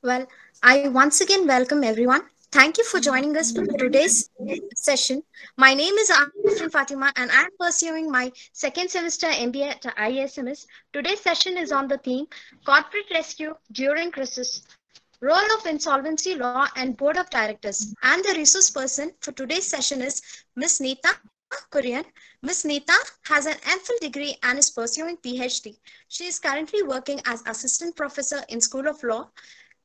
Well, I once again welcome everyone. Thank you for joining us for today's session. My name is Afrin Fatima and I am pursuing my second semester MBA at ISMS. Today's session is on the theme Corporate Rescue During Crisis, Role of Insolvency Law and Board of Directors. And the resource person for today's session is Ms. Neeta Kurian. Ms. Neeta has an MPhil degree and is pursuing PhD. She is currently working as assistant professor in School of Law,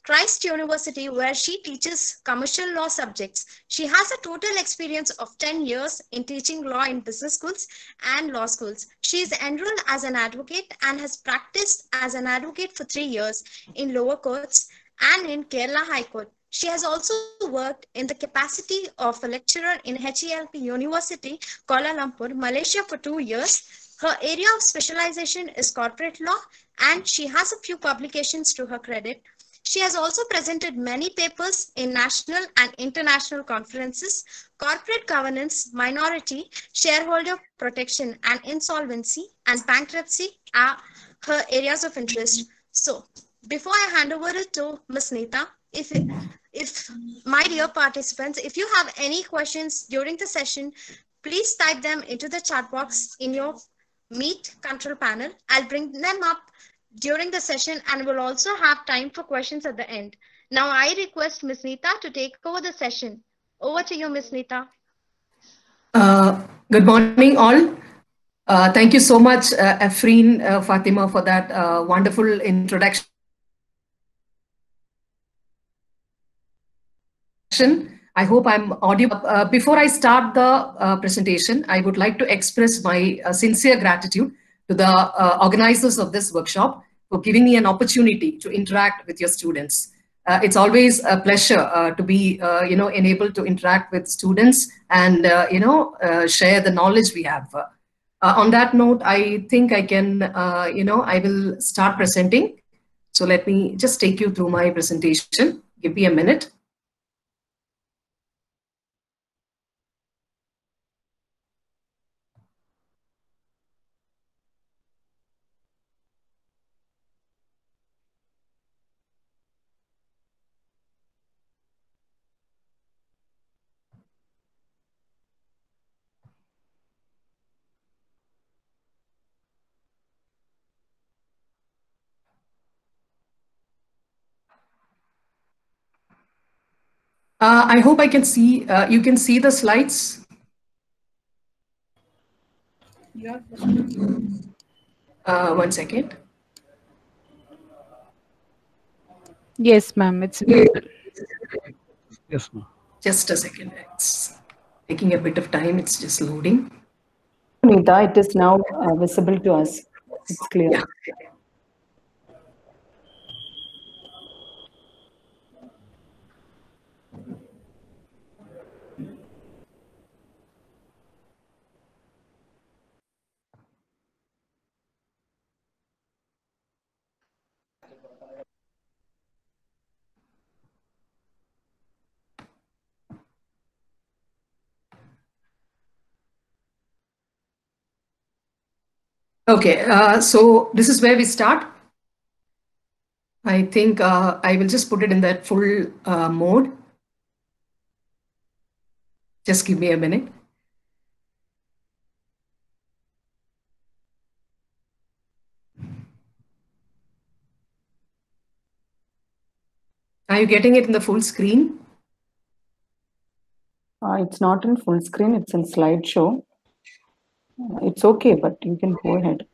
Christ University, where she teaches commercial law subjects. She has a total experience of 10 years in teaching law in business schools and law schools. She is enrolled as an advocate and has practiced as an advocate for 3 years in lower courts and in Kerala High Court. She has also worked in the capacity of a lecturer in HELP University, Kuala Lumpur, Malaysia for 2 years. Her area of specialization is corporate law and she has a few publications to her credit. She has also presented many papers in national and international conferences. Corporate governance, minority, shareholder protection, and insolvency and bankruptcy are her areas of interest. So, before I hand over it to Ms. Neeta, if my dear participants, if you have any questions during the session, please type them into the chat box in your Meet control panel. I'll bring them up during the session and we'll also have time for questions at the end. Now I request Ms. Neeta to take over the session. Over to you, Ms. Neeta. Good morning, all. Thank you so much, Afreen, Fatima, for that wonderful introduction. I hope I'm audible. Before I start the presentation, I would like to express my sincere gratitude to the organizers of this workshop for giving me an opportunity to interact with your students. It's always a pleasure to be, enabled to interact with students and, share the knowledge we have. On that note, I think I can, I will start presenting. So let me just take you through my presentation. Give me a minute. I hope I can see, you can see the slides. One second. Yes, ma'am. It's visible. Yes, ma'am. Just a second. It's taking a bit of time. It's just loading. Neeta, it is now visible to us. It's clear. Yeah. Okay, so this is where we start. I think I will just put it in that full mode. Just give me a minute. Are you getting it in the full screen? It's not in full screen, it's in slideshow. It's okay, but you can go ahead.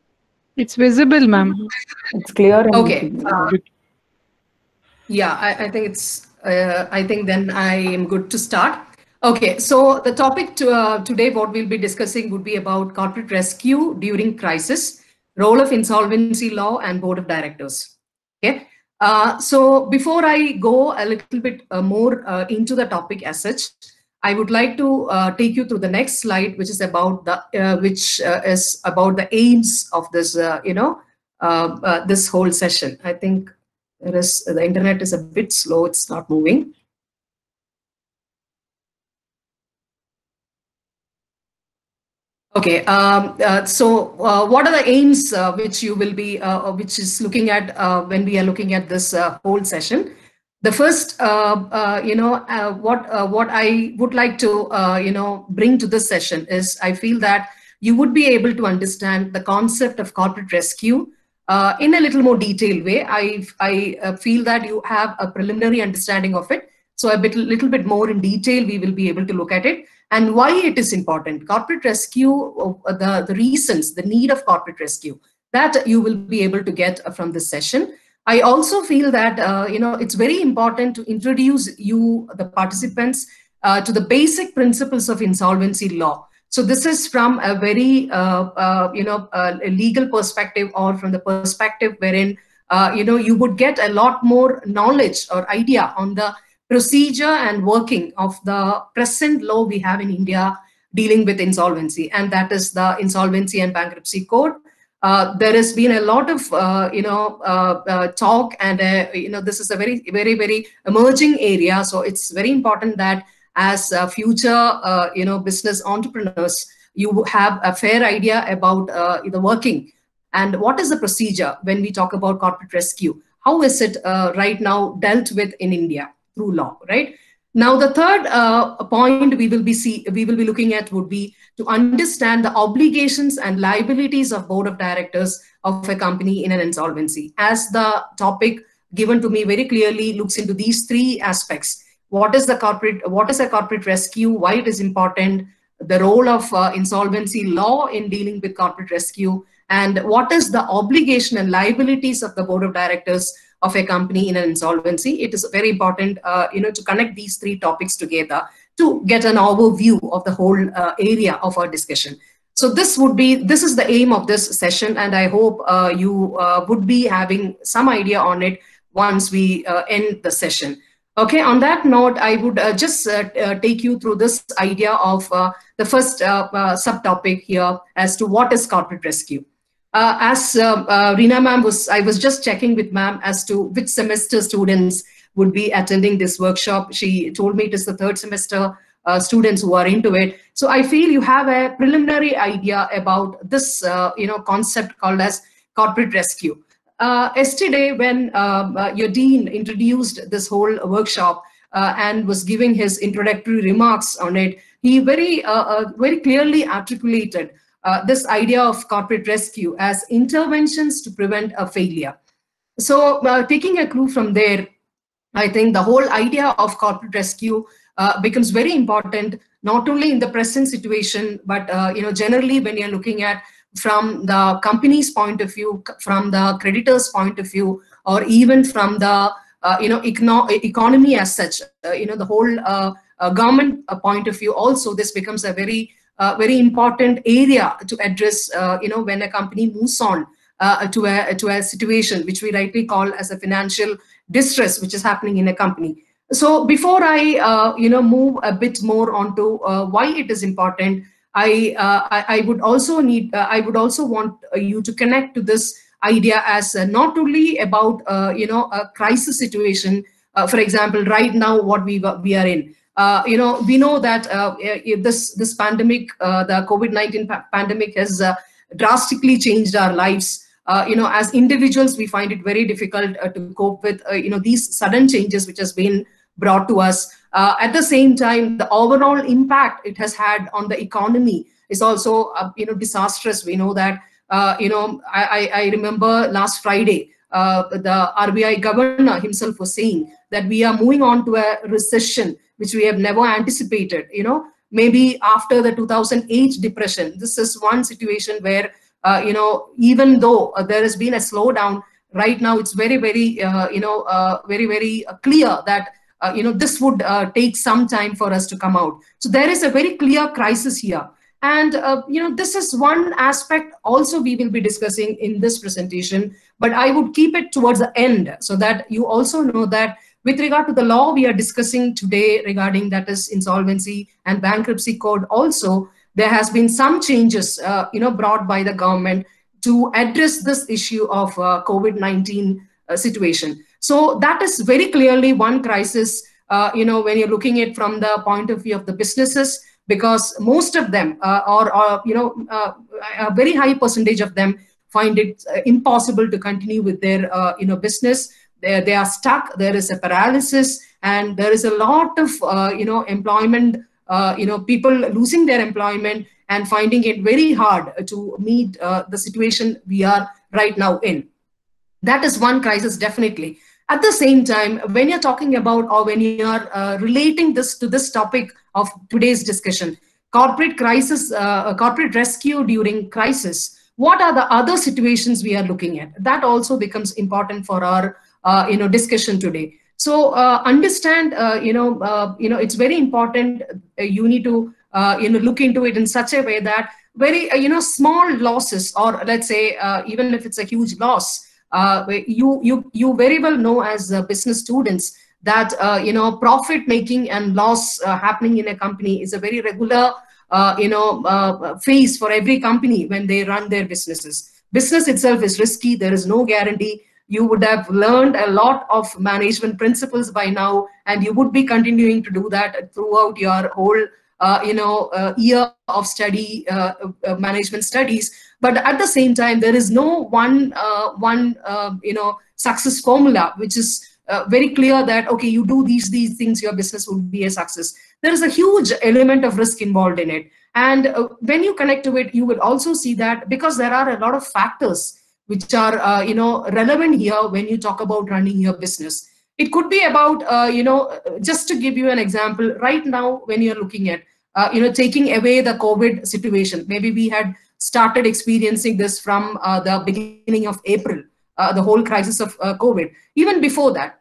It's visible, ma'am. It's clear. And okay. Yeah, I think it's, I think then I am good to start. Okay, so the topic today, what we'll be discussing would be about corporate rescue during crisis, role of insolvency law and board of directors. Okay, so before I go a little bit more into the topic as such, I would like to take you through the next slide, which is about the is about the aims of this, this whole session. I think the internet is a bit slow; it's not moving. Okay, so what are the aims which you will be, which is looking at when we are looking at this whole session? The first, what I would like to, bring to this session is I feel that you would be able to understand the concept of corporate rescue in a little more detailed way. I feel that you have a preliminary understanding of it. So little bit more in detail, we will be able to look at it and why it is important. Corporate rescue, the reasons, the need of corporate rescue, that you will be able to get from this session. I also feel that it's very important to introduce you, the participants, to the basic principles of insolvency law. So this is from a very a legal perspective, or from the perspective wherein you would get a lot more knowledge or idea on the procedure and working of the present law we have in India dealing with insolvency, and that is the Insolvency and Bankruptcy Code. There has been a lot of talk, and this is a very, very, very emerging area. So it's very important that as future business entrepreneurs, you have a fair idea about the working and what is the procedure when we talk about corporate rescue. How is it right now dealt with in India through law, right? Now, the third point we will be looking at would be to understand the obligations and liabilities of board of directors of a company in an insolvency. As the topic given to me very clearly looks into these three aspects: what is a corporate rescue, why it is important, the role of insolvency law in dealing with corporate rescue, and what is the obligation and liabilities of the board of directors of a company in an insolvency. It is very important, to connect these three topics together to get an overview of the whole area of our discussion. So this is the aim of this session, and I hope you would be having some idea on it once we end the session. Okay, on that note, I would just take you through this idea of the first subtopic here as to what is corporate rescue. As Reena ma'am I was just checking with ma'am as to which semester students would be attending this workshop. She told me it is the third semester students who are into it. So I feel you have a preliminary idea about this, concept called as corporate rescue. Yesterday, when your dean introduced this whole workshop and was giving his introductory remarks on it, he very clearly articulated this idea of corporate rescue as interventions to prevent a failure. So taking a clue from there, I think the whole idea of corporate rescue becomes very important, not only in the present situation, but generally when you're looking at from the company's point of view, from the creditor's point of view, or even from the economy as such, the whole government point of view. Also, this becomes a very important area to address. When a company moves on to a situation which we rightly call as a financial distress, which is happening in a company. So before I move a bit more onto why it is important, I would also want you to connect to this idea as not only about a crisis situation. For example, right now what we are in. We know that this pandemic, the COVID-19 pandemic, has drastically changed our lives. As individuals, we find it very difficult to cope with these sudden changes which has been brought to us. At the same time, the overall impact it has had on the economy is also disastrous. We know that I remember last Friday the RBI governor himself was saying that we are moving on to a recession which we have never anticipated. Maybe after the 2008 depression, this is one situation where even though there has been a slowdown, right now it's very clear that this would take some time for us to come out. So there is a very clear crisis here. And this is one aspect also we will be discussing in this presentation, but I would keep it towards the end so that you also know that with regard to the law we are discussing today regarding, that is, Insolvency and Bankruptcy Code, also there has been some changes brought by the government to address this issue of COVID-19 situation. So that is very clearly one crisis when you're looking at from the point of view of the businesses, because most of them a very high percentage of them find it impossible to continue with their business they are stuck. There is a paralysis, and there is a lot of employment, people losing their employment and finding it very hard to meet the situation we are right now in. That is one crisis, definitely. At the same time, when you're talking about, or when you are relating this to this topic of today's discussion, corporate crisis, corporate rescue during crisis, what are the other situations we are looking at? That also becomes important for our discussion today. So understand, it's very important. You need to look into it in such a way that very small losses, or let's say even if it's a huge loss, you very well know as business students that profit making and loss happening in a company is a very regular phase for every company when they run their businesses. Business itself is risky. There is no guarantee. You would have learned a lot of management principles by now, and you would be continuing to do that throughout your whole year of study, management studies. But at the same time, there is no one success formula which is very clear that, okay, you do these things, your business will be a success. There is a huge element of risk involved in it. And when you connect to it, you will also see that because there are a lot of factors which are relevant here when you talk about running your business. It could be about just to give you an example, right now when you're looking at taking away the COVID situation, maybe we had started experiencing this from the beginning of April, the whole crisis of COVID. Even before that,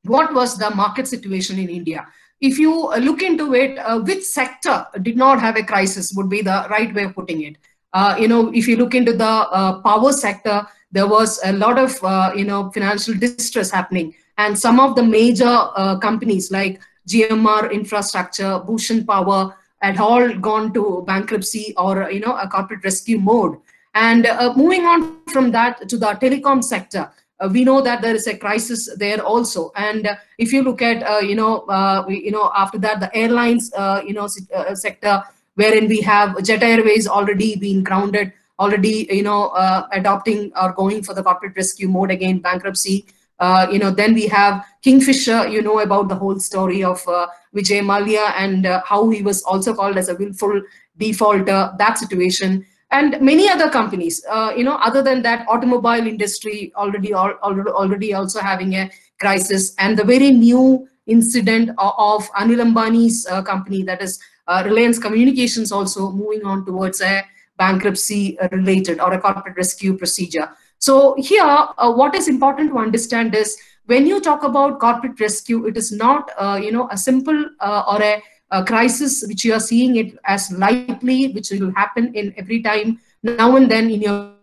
what was the market situation in India? If you look into it, which sector did not have a crisis would be the right way of putting it. If you look into the power sector, there was a lot of financial distress happening, and some of the major companies like GMR Infrastructure, Bhushan Power had all gone to bankruptcy or a corporate rescue mode. And moving on from that to the telecom sector, we know that there is a crisis there also. And if you look at after that, the airlines sector, wherein we have Jet Airways already being grounded, already adopting or going for the corporate rescue mode again, bankruptcy. Then we have Kingfisher. You know about the whole story of Vijay Mallya and how he was also called as a willful defaulter, that situation. And many other companies, other than that, automobile industry already also having a crisis. And the very new incident of Anil Ambani's company, that is Reliance Communications, also moving on towards a bankruptcy related or a corporate rescue procedure. So here, what is important to understand is when you talk about corporate rescue, it is not a simple or a crisis which you are seeing it as likely, which will happen in every time now and then in your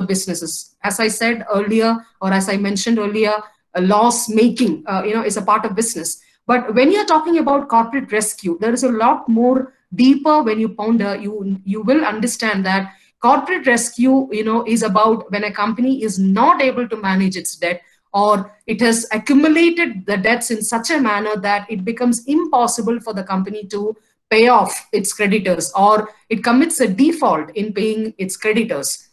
businesses. As I said earlier, or as I mentioned earlier, loss making is a part of business. But when you're talking about corporate rescue, there is a lot more deeper. When you ponder, you will understand that corporate rescue is about when a company is not able to manage its debt, or it has accumulated the debts in such a manner that it becomes impossible for the company to pay off its creditors, or it commits a default in paying its creditors.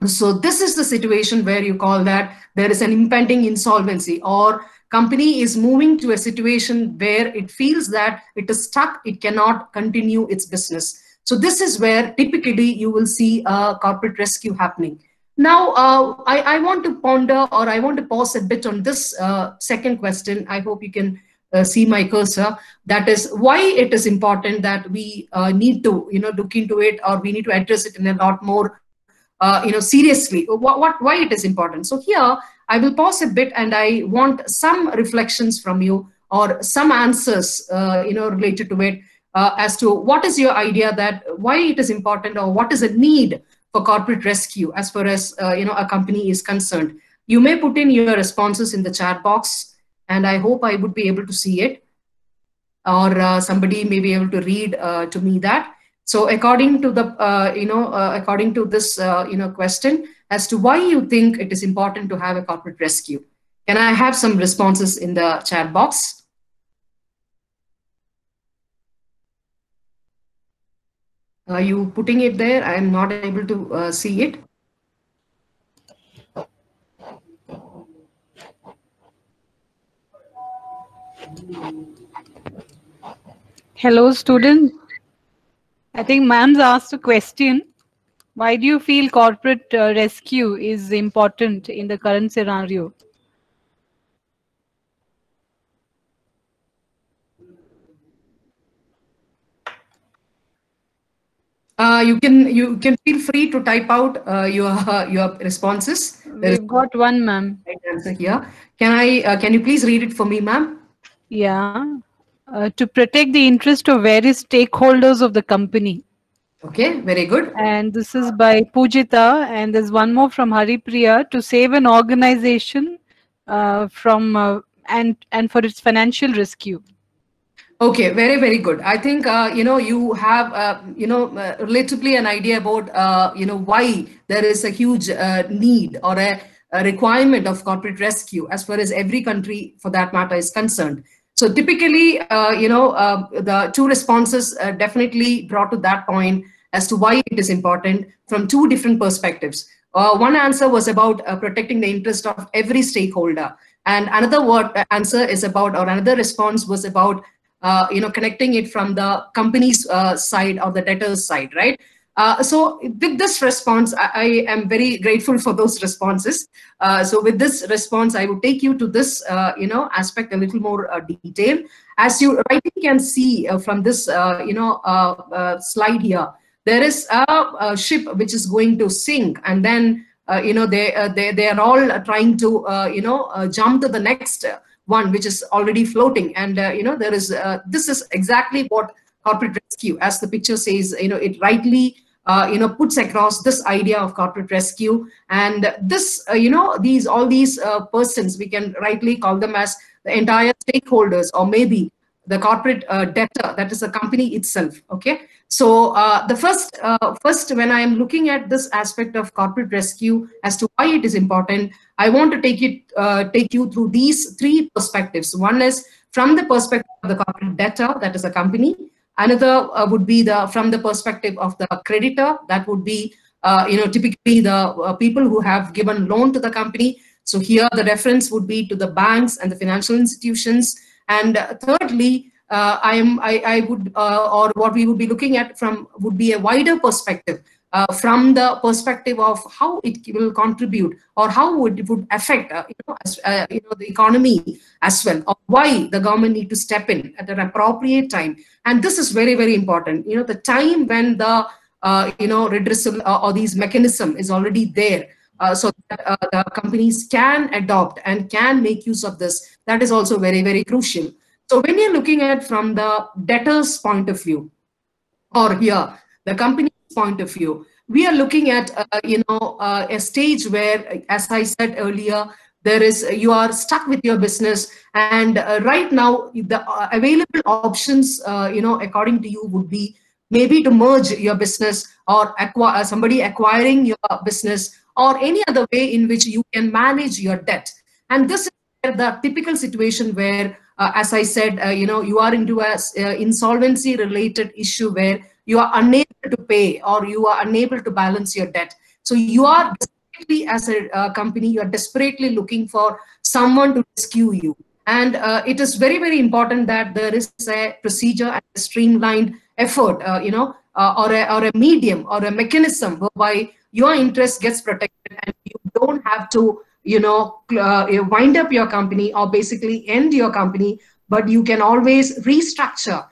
So this is the situation where you call that there is an impending insolvency, or company is moving to a situation where it feels that it is stuck, it cannot continue its business. So this is where typically you will see a corporate rescue happening. Now, I want to ponder, or I want to pause a bit on this second question. I hope you can see my cursor. That is why it is important that we need to look into it, or we need to address it in a lot more seriously. Why it is important. So here I will pause a bit, and I want some reflections from you, or some answers related to it, as to what is your idea that why it is important, or what is a need for corporate rescue as far as a company is concerned. You may put in your responses in the chat box, and I hope I would be able to see it, or somebody may be able to read to me that. So according to the according to this question as to why you think it is important to have a corporate rescue, can I have some responses in the chat box? Are you putting it there? I am not able to see it. Hello, student. I think ma'am's asked a question. Why do you feel corporate rescue is important in the current scenario? You can feel free to type out your responses. There is We've got one, ma'am. right answer here. Can you please read it for me, ma'am? Yeah. To protect the interest of various stakeholders of the company. Okay, very good. And this is by Pujita. And there's one more from Haripriya, to save an organization from and for its financial rescue. Okay, very, very good. I think, you have, relatively an idea about, why there is a huge need or a requirement of corporate rescue as far as every country for that matter is concerned. So typically, the two responses definitely brought to that point as to why it is important from two different perspectives. One answer was about protecting the interest of every stakeholder. And another answer is about, or another response was about connecting it from the company's side or the debtor's side, right? So with this response, I am very grateful for those responses. So with this response, I would take you to this, aspect a little more detail. As you rightly can see from this, slide here, there is a ship which is going to sink, and then they are all trying to jump to the next one which is already floating, and there is this is exactly what corporate rescue, as the picture says, it rightly puts across this idea of corporate rescue. And this all these persons, we can rightly call them as the entire stakeholders, or maybe the corporate debtor, that is a company itself. Okay, so the first when I am looking at this aspect of corporate rescue as to why it is important, I want to take you through these three perspectives. One is from the perspective of the corporate debtor, that is a company. Another would be from the perspective of the creditor, that would be typically the people who have given loan to the company. So here the reference would be to the banks and the financial institutions. And thirdly, I would, or what we would be looking at would be a wider perspective, from the perspective of how it will contribute, or how it would affect the economy as well, or why the government need to step in at an appropriate time. And this is very, very important. The time when the redressal or these mechanism is already there, so that the companies can adopt and can make use of this. That is also very, very crucial. So when you're looking at from the debtor's point of view, or here the company's point of view, we are looking at a stage where, as I said earlier, you are stuck with your business, and right now the available options according to you would be maybe to merge your business, or somebody acquiring your business, or any other way in which you can manage your debt. And this is the typical situation where, as I said, you are into a insolvency related issue where you are unable to pay, or you are unable to balance your debt. So you are desperately, as a company, you are desperately looking for someone to rescue you. And it is very, very important that there is a procedure and a streamlined effort, or a medium or a mechanism whereby your interest gets protected, and you don't have to wind up your company or basically end your company, but you can always restructure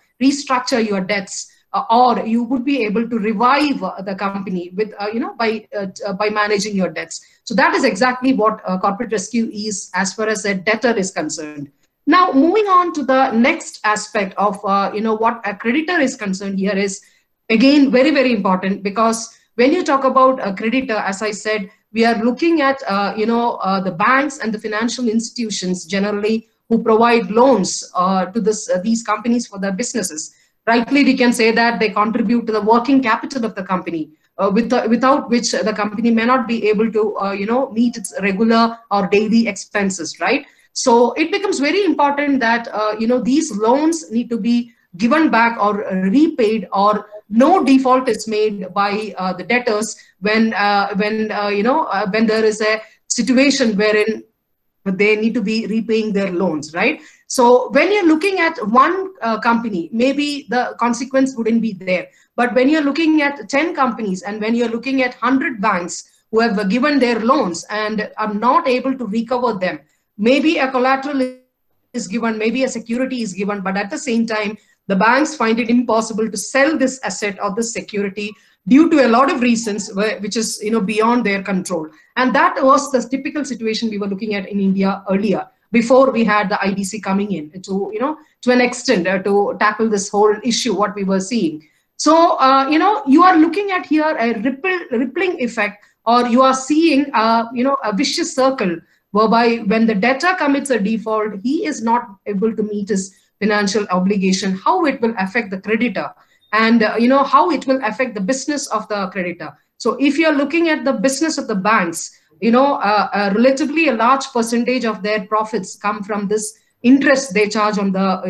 your debts, or you would be able to revive the company with by managing your debts. So that is exactly what corporate rescue is as far as a debtor is concerned. Now, moving on to the next aspect of what a creditor is concerned here is again very, very important, because when you talk about a creditor, as I said, we are looking at the banks and the financial institutions generally who provide loans to these companies for their businesses. Rightly, we can say that they contribute to the working capital of the company, without which the company may not be able to meet its regular or daily expenses, right? So it becomes very important that these loans need to be given back or repaid, or no default is made by the debtors when there is a situation wherein they need to be repaying their loans, right? So when you're looking at one company, maybe the consequence wouldn't be there. But when you're looking at 10 companies and when you're looking at 100 banks who have given their loans and are not able to recover them, maybe a collateral is given, maybe a security is given, but at the same time, the banks find it impossible to sell this asset or this security due to a lot of reasons, which is beyond their control. And that was the typical situation we were looking at in India earlier, before we had the IBC coming in to an extent to tackle this whole issue, what we were seeing. So, you are looking at here a rippling effect, or you are seeing, a vicious circle whereby when the debtor commits a default, he is not able to meet his financial obligation, how it will affect the creditor, and how it will affect the business of the creditor. So if you're looking at the business of the banks, relatively a large percentage of their profits come from this interest they charge on the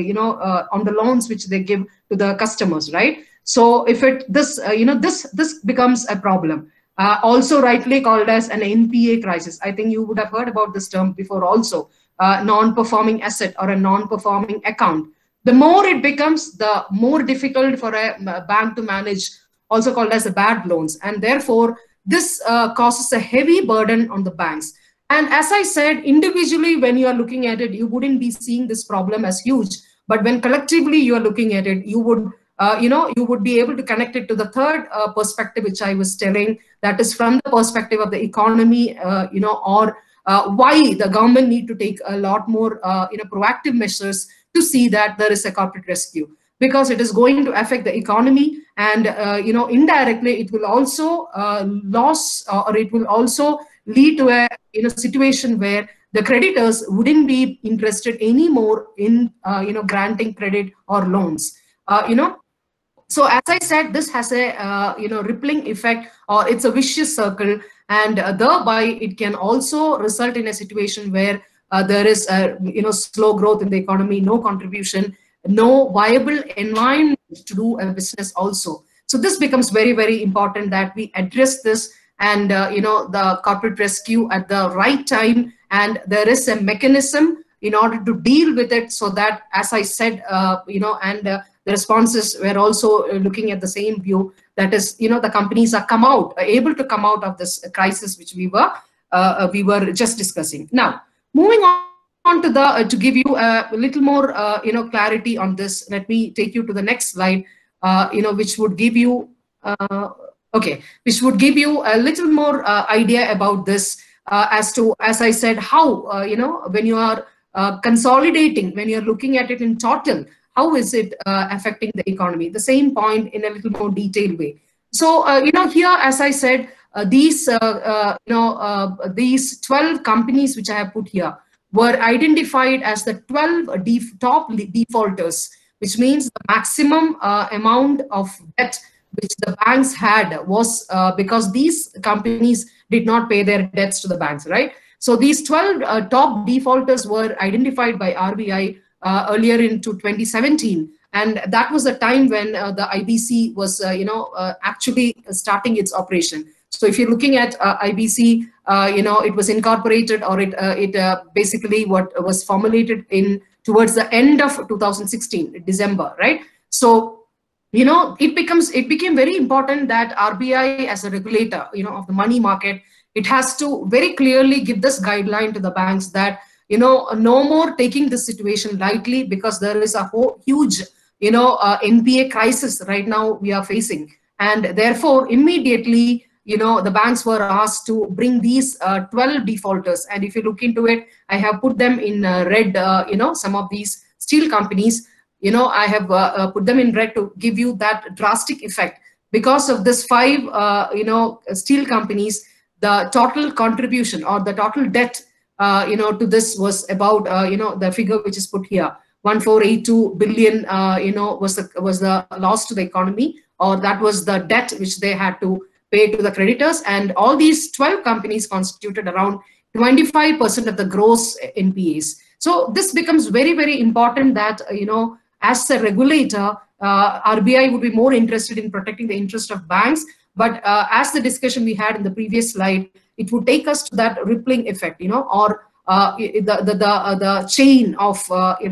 on the loans which they give to the customers, right? So if this becomes a problem. Also rightly called as an NPA crisis. I think you would have heard about this term before also, non-performing asset or a non-performing account. The more it becomes, the more difficult for a bank to manage, also called as a bad loans. And therefore, this causes a heavy burden on the banks. And as I said, individually, when you are looking at it, you wouldn't be seeing this problem as huge. But when collectively you are looking at it, you would you would be able to connect it to the third perspective, which I was telling, that is from the perspective of the economy, or why the government need to take a lot more, proactive measures to see that there is a corporate rescue, because it is going to affect the economy, and indirectly it will also or it will also lead to a situation where the creditors wouldn't be interested anymore in granting credit or loans. So as I said, this has a rippling effect, or it's a vicious circle, and thereby it can also result in a situation where there is a slow growth in the economy, no contribution, no viable environment to do a business also. So this becomes very, very important that we address this, and the corporate rescue at the right time, and there is a mechanism in order to deal with it, so that, as I said, the responses were also looking at the same view, that is, the companies are able to come out of this crisis, which we were just discussing. Now, moving on to to give you a little more clarity on this, let me take you to the next slide, which would give you which would give you a little more idea about this, as I said, how when you are consolidating, when you're looking at it in total, how is it affecting the economy? The same point in a little more detailed way. So, here, as I said, these 12 companies which I have put here were identified as the 12 top defaulters, which means the maximum amount of debt which the banks had was because these companies did not pay their debts to the banks, right? So these 12 top defaulters were identified by RBI earlier into 2017, and that was the time when the IBC was actually starting its operation. So if you're looking at IBC, it was incorporated, or it basically what was formulated in towards the end of 2016 December, right? So it became very important that RBI, as a regulator of the money market, it has to very clearly give this guideline to the banks that no more taking this situation lightly, because there is a huge, NPA crisis right now we are facing. And therefore, immediately, the banks were asked to bring these 12 defaulters. And if you look into it, I have put them in red, some of these steel companies, I have put them in red to give you that drastic effect. Because of this 5, steel companies, the total contribution or the total debt to this was about, the figure which is put here, 1482 billion, was the loss to the economy, or that was the debt which they had to pay to the creditors. And all these 12 companies constituted around 25% of the gross NPAs. So this becomes very, very important that, as a regulator, RBI would be more interested in protecting the interest of banks. But as the discussion we had in the previous slide, it would take us to that rippling effect, or the chain of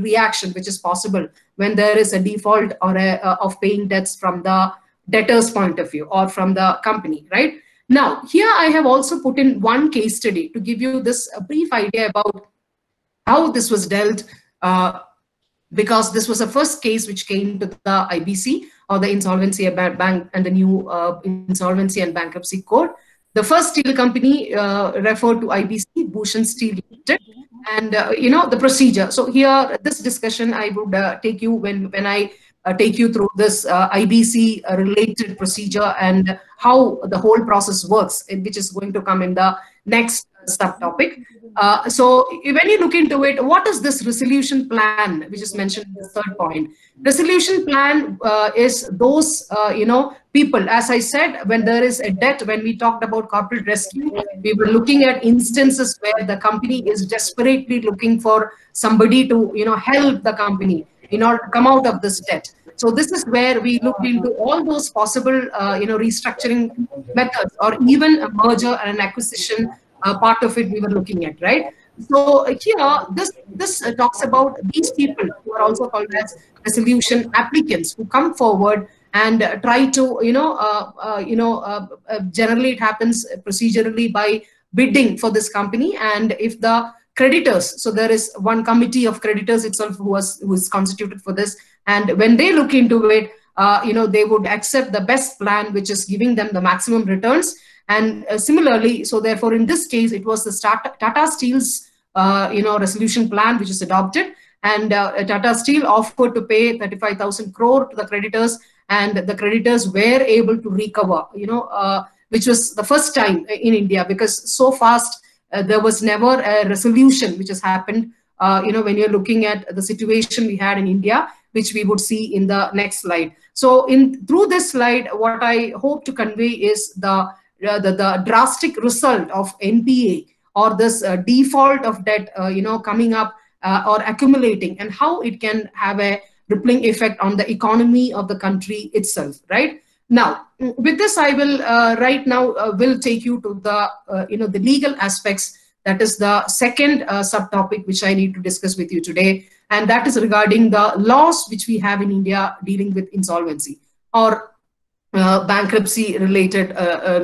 reaction which is possible when there is a default or of paying debts from the debtor's point of view or from the company, right? Now, here I have also put in one case study to give you this brief idea about how this was dealt, because this was the first case which came to the IBC, or the Insolvency Bank and the new Insolvency and Bankruptcy Code. The first steel company referred to IBC, Bhushan Steel Limited, and the procedure. So here, this discussion I would take you when I take you through this IBC related procedure and how the whole process works, which is going to come in the next subtopic. So when you look into it, what is this resolution plan, which is mentioned in the third point? Resolution plan is those, people, as I said, when there is a debt, when we talked about corporate rescue, we were looking at instances where the company is desperately looking for somebody to, help the company in order to come out of this debt. So this is where we looked into all those possible, restructuring methods, or even a merger and an acquisition part of it we were looking at, right? So here, this talks about these people who are also called as resolution applicants, who come forward and try to, generally it happens procedurally by bidding for this company. And if the creditors, so there is one committee of creditors itself who is constituted for this, and when they look into it, they would accept the best plan, which is giving them the maximum returns. And similarly, so therefore, in this case, it was the Tata Steel's, resolution plan, which is adopted. And Tata Steel offered to pay 35,000 crore to the creditors, and the creditors were able to recover, which was the first time in India, because so fast there was never a resolution which has happened, when you're looking at the situation we had in India, which we would see in the next slide. So through this slide, what I hope to convey is the drastic result of NPA, or this default of debt, coming up or accumulating, and how it can have a rippling effect on the economy of the country itself, right? Now, with this, I will right now will take you to the the legal aspects. That is the second subtopic which I need to discuss with you today, and that is regarding the laws which we have in India dealing with insolvency or bankruptcy related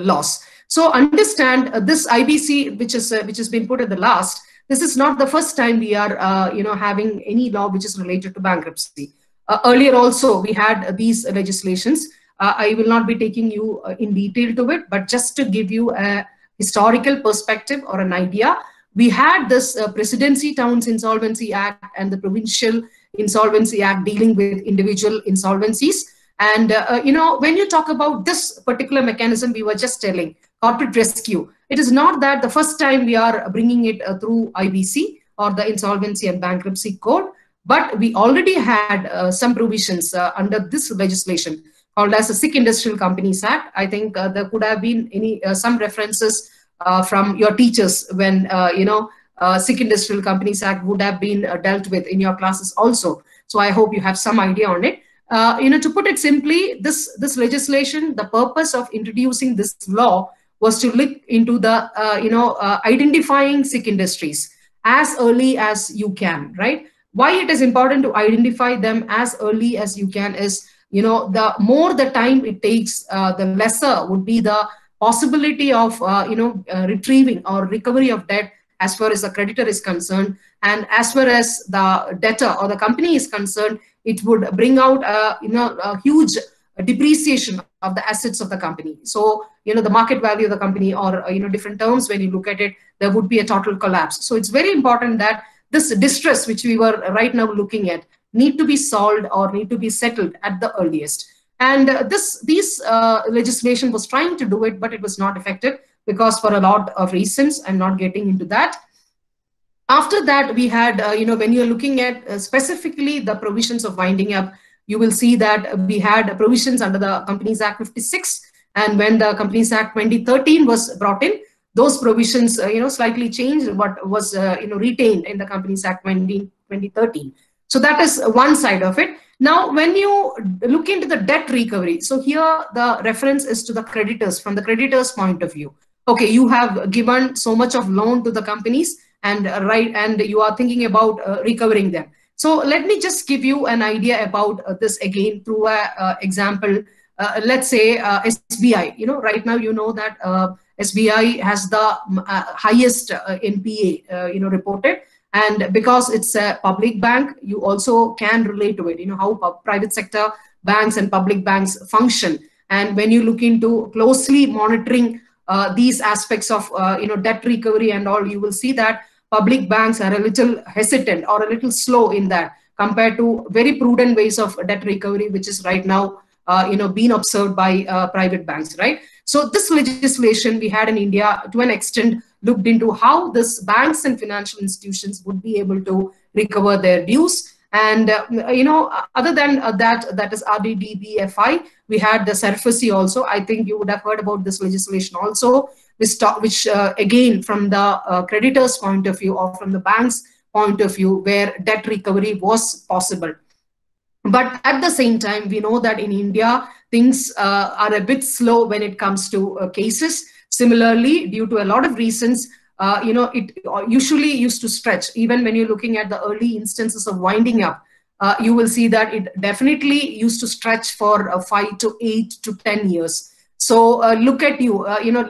laws. So understand this IBC, which has been put at the last. This is not the first time we are having any law which is related to bankruptcy. Earlier also we had these legislations. I will not be taking you in detail to it, but just to give you a historical perspective or an idea, we had this Presidency Towns Insolvency Act and the Provincial Insolvency Act dealing with individual insolvencies. And, when you talk about this particular mechanism, we were just telling corporate rescue, it is not that the first time we are bringing it through IBC or the Insolvency and Bankruptcy Code, but we already had some provisions under this legislation called as the Sikh Industrial Companies Act. I think there could have been some references from your teachers when, Sikh Industrial Companies Act would have been dealt with in your classes also. So I hope you have some idea on it. To put it simply, this legislation, the purpose of introducing this law was to look into the, identifying Sikh industries as early as you can, right? Why it is important to identify them as early as you can is, the more the time it takes, the lesser would be the possibility of, retrieving or recovery of debt as far as the creditor is concerned. And as far as the debtor or the company is concerned, it would bring out a huge depreciation of the assets of the company. So, the market value of the company, or, different terms, when you look at it, there would be a total collapse. So it's very important that this distress, which we were right now looking at, need to be solved or need to be settled at the earliest. And these legislation was trying to do it, but it was not effective because for a lot of reasons. I'm not getting into that. After that, we had, when you're looking at specifically the provisions of winding up, you will see that we had provisions under the Companies Act 56. And when the Companies Act 2013 was brought in, those provisions, slightly changed what was, retained in the Companies Act 2013. So that is one side of it. Now, when you look into the debt recovery, so here the reference is to the creditors, from the creditors' point of view. Okay, you have given so much of loan to the companies, and and you are thinking about recovering them. So let me just give you an idea about this again through a example. Let's say SBI. Right now that SBI has the highest NPA reported, and because it's a public bank, you also can relate to it. How private sector banks and public banks function, and when you look into closely monitoring these aspects of debt recovery and all, you will see that public banks are a little hesitant or a little slow in that compared to very prudent ways of debt recovery, which is right now being observed by private banks, right? So this legislation we had in India to an extent looked into how this banks and financial institutions would be able to recover their dues. And other than that is RDDBFI, we had the SARFAESI also. I think you would have heard about this legislation also, which again, from the creditors' point of view or from the bank's point of view, where debt recovery was possible. But at the same time, we know that in India, things are a bit slow when it comes to cases. Similarly, due to a lot of reasons, it usually used to stretch. Even when you're looking at the early instances of winding up, you will see that it definitely used to stretch for 5 to 8 to 10 years. So look at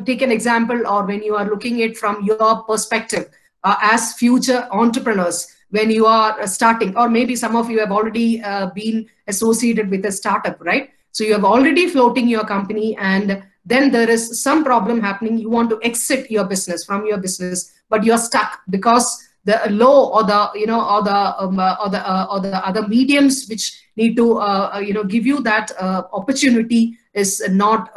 take an example, or when you are looking at from your perspective as future entrepreneurs, when you are starting, or maybe some of you have already been associated with a startup, right? So you have already floating your company, and then there is some problem happening. You want to exit your business from your business, but you're stuck because the law or the other mediums which need to give you that opportunity is not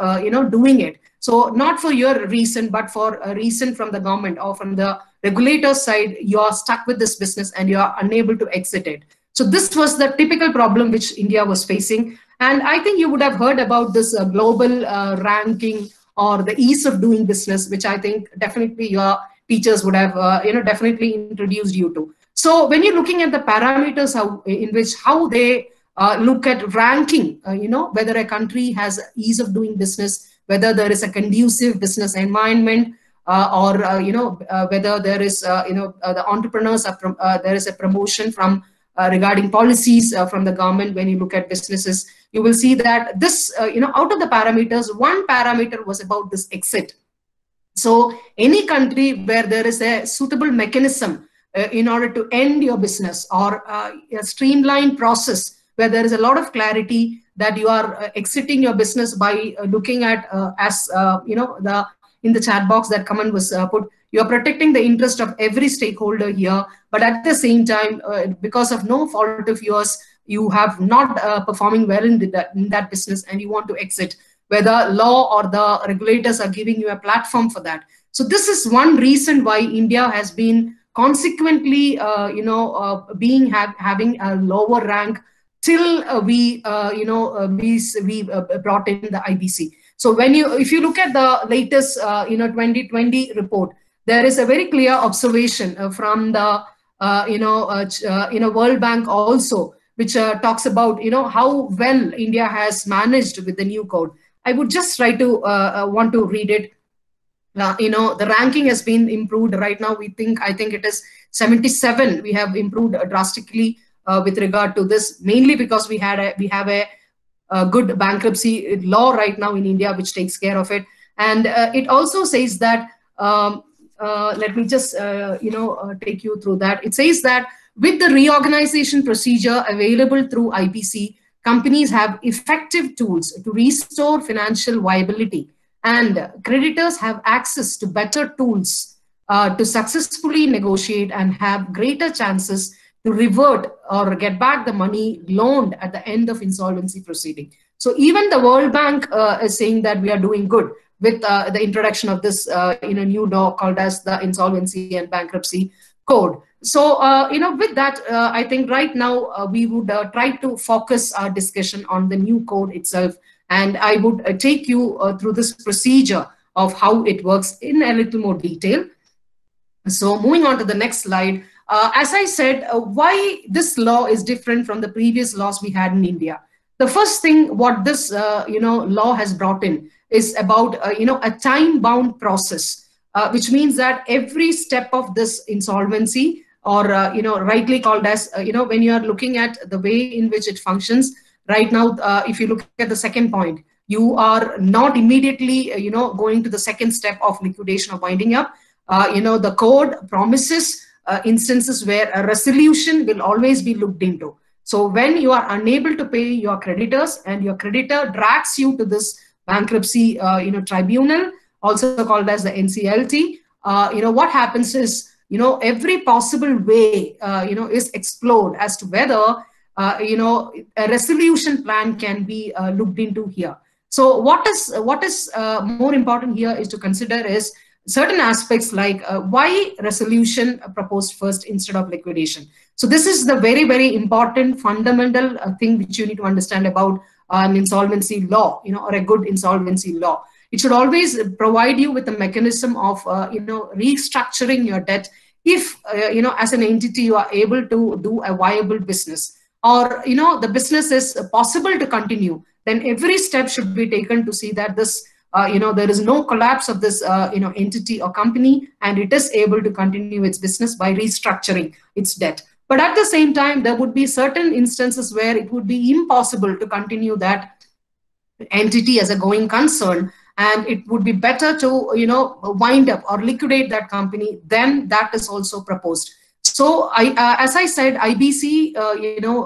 doing it. So not for your reason, but for a reason from the government or from the regulator side, you are stuck with this business and you are unable to exit it. So this was the typical problem which India was facing. And I think you would have heard about this global ranking or the ease of doing business, which I think definitely your teachers would have definitely introduced you to. So when you're looking at the parameters how they look at ranking, whether a country has ease of doing business, whether there is a conducive business environment, or whether there is the entrepreneurs there is a promotion from regarding policies from the government. When you look at businesses, you will see that this out of the parameters, one parameter was about this exit. So any country where there is a suitable mechanism in order to end your business, or a streamlined process where there is a lot of clarity that you are exiting your business by looking at in the chat box that comment was put, you are protecting the interest of every stakeholder here, but at the same time, because of no fault of yours, you have not performing well in that business and you want to exit, whether law or the regulators are giving you a platform for that. So this is one reason why India has been consequently, having a lower rank till we brought in the IBC. So if you look at the latest 2020 report, there is a very clear observation from the World Bank also, which talks about how well India has managed with the new code. I would just try to want to read it. The ranking has been improved. Right now, I think it is 77. We have improved drastically with regard to this, mainly because we have a good bankruptcy law right now in India, which takes care of it. And it also says that, let me just take you through that. It says that with the reorganization procedure available through IBC, companies have effective tools to restore financial viability, and creditors have access to better tools to successfully negotiate and have greater chances to revert or get back the money loaned at the end of insolvency proceeding. So even the World Bank is saying that we are doing good with the introduction of this new law called as the Insolvency and Bankruptcy Code. So with that, I think right now we would try to focus our discussion on the new code itself, and I would take you through this procedure of how it works in a little more detail. So moving on to the next slide. As I said, why this law is different from the previous laws we had in India. The first thing what this law has brought in is about a time-bound process. which means that every step of this insolvency, or rightly called as, when you are looking at the way in which it functions right now, if you look at the second point, you are not immediately, going to the second step of liquidation or winding up. The code promises instances where a resolution will always be looked into. So when you are unable to pay your creditors and your creditor drags you to this bankruptcy, tribunal, also called as the NCLT, what happens is, every possible way, is explored as to whether, a resolution plan can be looked into here. So what is more important here is to consider is certain aspects like why resolution proposed first instead of liquidation. So this is the very, very important fundamental thing which you need to understand about an insolvency law, or a good insolvency law. It should always provide you with a mechanism of, restructuring your debt if, as an entity, you are able to do a viable business, or, the business is possible to continue, then every step should be taken to see that this, there is no collapse of this, entity or company, and it is able to continue its business by restructuring its debt. But at the same time, there would be certain instances where it would be impossible to continue that entity as a going concern, and it would be better to, wind up or liquidate that company. Then that is also proposed. So as I said, IBC,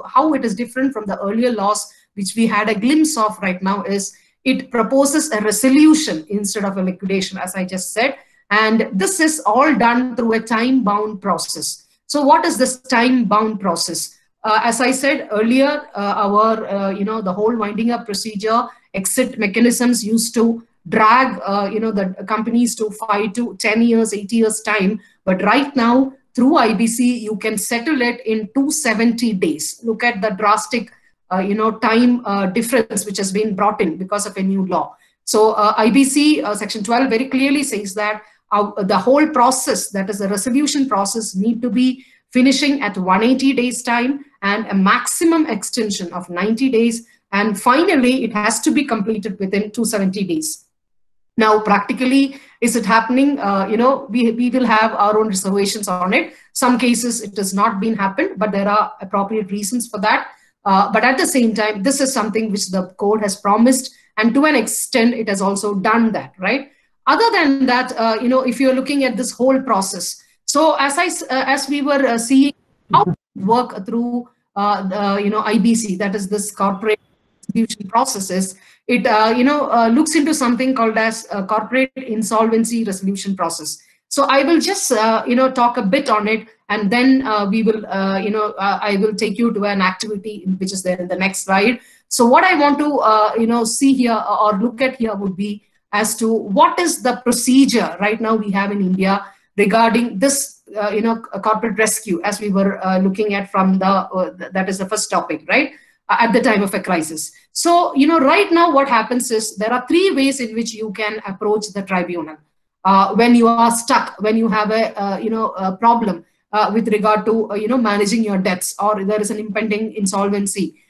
how it is different from the earlier laws, which we had a glimpse of right now, is it proposes a resolution instead of a liquidation, as I just said. And this is all done through a time-bound process. So what is this time-bound process? As I said earlier, the whole winding up procedure, exit mechanisms used to drag, the companies to 5 to 10 years, 8 years time. But right now, through IBC, you can settle it in 270 days. Look at the drastic, time difference which has been brought in because of a new law. So IBC section 12 very clearly says that the whole process, that is the resolution process, need to be finishing at 180 days time and a maximum extension of 90 days. And finally, it has to be completed within 270 days. Now, practically, is it happening? We will have our own reservations on it. Some cases it has not been happened, but there are appropriate reasons for that. But at the same time, this is something which the code has promised, and to an extent, it has also done that, right? Other than that, if you're looking at this whole process, so as we were seeing how it work through IBC, that is this corporate distribution processes, it looks into something called as a corporate insolvency resolution process. So I will just talk a bit on it, and then we will I will take you to an activity which is there in the next slide. So what I want to see here or look at here would be as to what is the procedure right now we have in India regarding this corporate rescue, as we were looking at from the that is the first topic, right? At the time of a crisis. So, right now what happens is there are 3 ways in which you can approach the tribunal. When you are stuck, when you have a problem with regard to, managing your debts, or there is an impending insolvency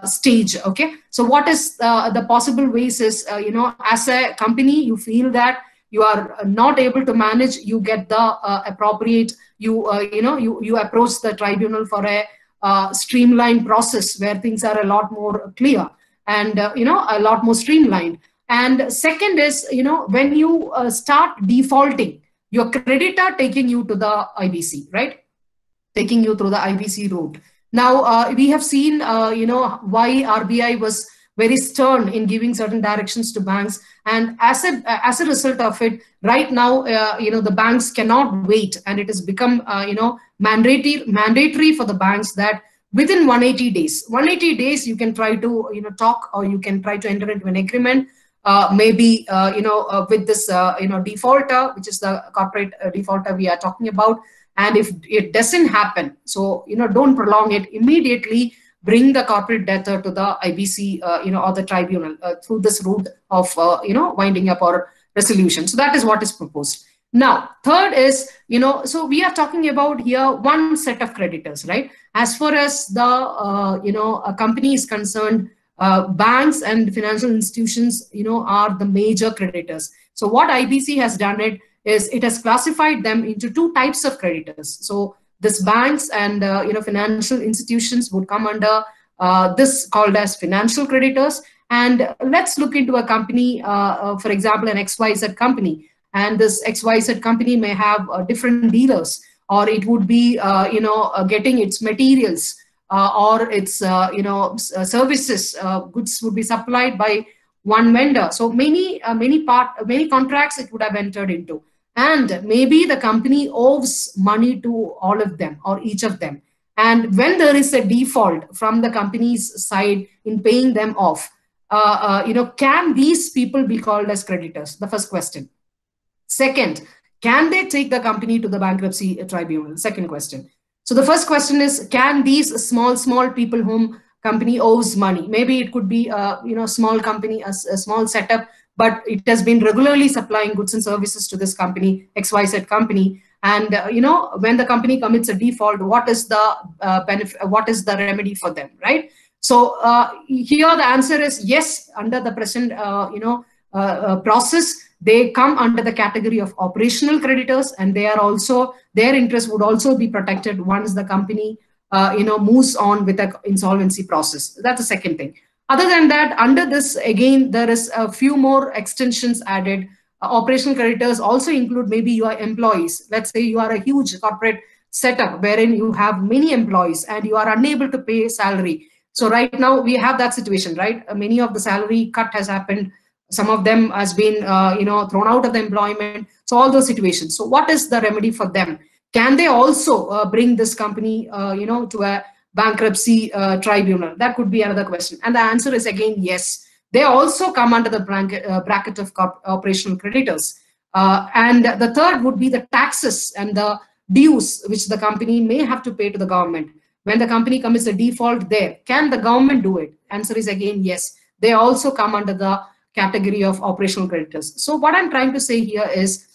stage, okay? So what is the possible ways is, as a company, you feel that you are not able to manage, you get the appropriate, you approach the tribunal for a streamlined process where things are a lot more clear and a lot more streamlined. And second is, when you start defaulting, your creditor taking you to the IBC, right? Taking you through the IBC route. Now, we have seen, why RBI was very stern in giving certain directions to banks. And as a result of it, right now, the banks cannot wait. And it has become, mandatory for the banks that within 180 days, you can try to, talk, or you can try to enter into an agreement, maybe, with this, defaulter, which is the corporate defaulter we are talking about. And if it doesn't happen, so, don't prolong it, immediately bring the corporate debtor to the IBC, or the tribunal through this route of, winding up or resolution. So that is what is proposed. Now, third is, so we are talking about here one set of creditors, right? As far as the, a company is concerned, banks and financial institutions, are the major creditors. So what IBC has done it, is it has classified them into two types of creditors. So this banks and financial institutions would come under this called as financial creditors. And let's look into a company, for example, an XYZ company. And this XYZ company may have different dealers, or it would be, getting its materials or its, services, goods would be supplied by one vendor. So many contracts it would have entered into. And maybe the company owes money to all of them or each of them. And when there is a default from the company's side in paying them off, can these people be called as creditors? The first question. Second, can they take the company to the bankruptcy tribunal? Second question. So the first question is, can these small people whom company owes money, maybe it could be small company, a small setup, but it has been regularly supplying goods and services to this company, XYZ company. And when the company commits a default, what is the benefit? What is the remedy for them, right? So here the answer is yes. Under the present process, they come under the category of operational creditors, and they are also, their interest would also be protected once the company moves on with the insolvency process. That's the second thing. Other than that, under this, again, there is a few more extensions added. Operational creditors also include maybe your employees. Let's say you are a huge corporate setup wherein you have many employees and you are unable to pay salary. So right now we have that situation, right? Many of the salary cut has happened. Some of them has been, thrown out of the employment. So all those situations. So what is the remedy for them? Can they also bring this company, to a bankruptcy tribunal? That could be another question. And the answer is again, yes. They also come under the bracket of operational creditors. And the third would be the taxes and the dues which the company may have to pay to the government. When the company commits a default there, can the government do it? Answer is again, yes. They also come under the category of operational creditors. So what I'm trying to say here is,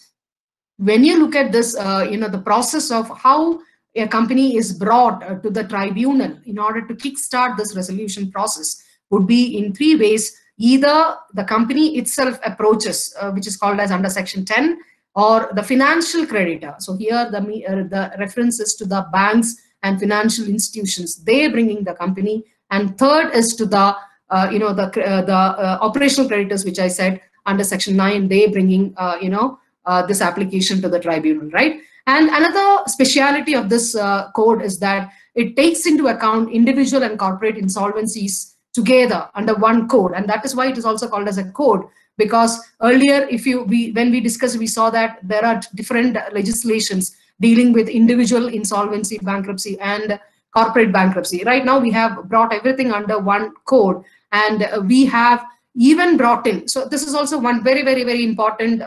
when you look at this, the process of how a company is brought to the tribunal in order to kickstart this resolution process would be in three ways. Either the company itself approaches, which is called as under section 10, or the financial creditor. So here the reference is to the banks and financial institutions, they bringing the company. And third is to the operational creditors, which I said under section 9, they bringing this application to the tribunal, right? And another speciality of this code is that it takes into account individual and corporate insolvencies together under one code, and that is why it is also called as a code. Because earlier, when we discussed, we saw that there are different legislations dealing with individual insolvency, bankruptcy, and corporate bankruptcy. Right now, we have brought everything under one code, and we have even brought in. So this is also one very, very, very important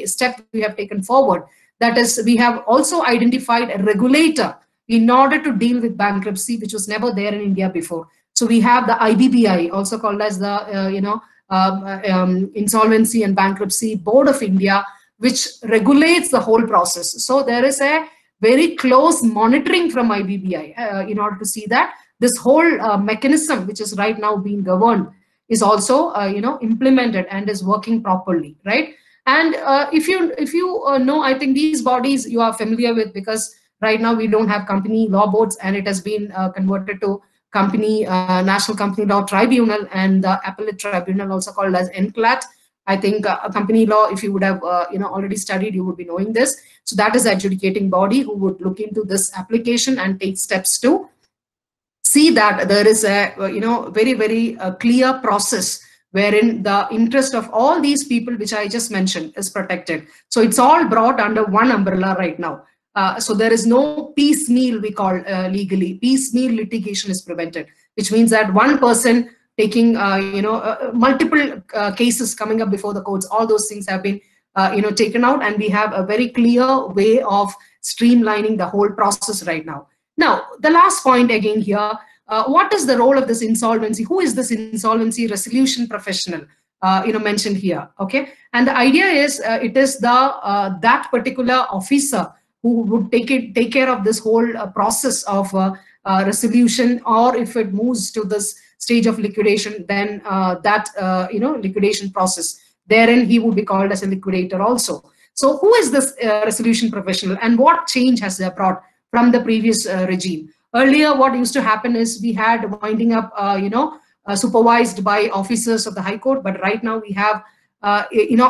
step we have taken forward. That is, we have also identified a regulator in order to deal with bankruptcy, which was never there in India before. So we have the IBBI, also called as the Insolvency and Bankruptcy Board of India, which regulates the whole process. So there is a very close monitoring from IBBI in order to see that this whole mechanism, which is right now being governed, is also implemented and is working properly, right? And if you know, I think these bodies you are familiar with, because right now we don't have company law boards, and it has been converted to National Company Law Tribunal and the Appellate Tribunal, also called as NCLAT. I think a company law, if you would have already studied, you would be knowing this. So that is the adjudicating body who would look into this application and take steps to see that there is a very, very clear process wherein the interest of all these people, which I just mentioned, is protected. So it's all brought under one umbrella right now. So there is no piecemeal, we call legally. Piecemeal litigation is prevented, which means that one person taking multiple cases coming up before the courts, all those things have been taken out, and we have a very clear way of streamlining the whole process right now. Now, the last point again here, what is the role of this insolvency? Who is this insolvency resolution professional mentioned here? Okay, and the idea is it is the that particular officer who would take care of this whole process of resolution, or if it moves to this stage of liquidation, then that liquidation process, therein he would be called as a liquidator also. So who is this resolution professional, and what change has they brought from the previous regime? Earlier, what used to happen is we had winding up, supervised by officers of the High Court, but right now we have,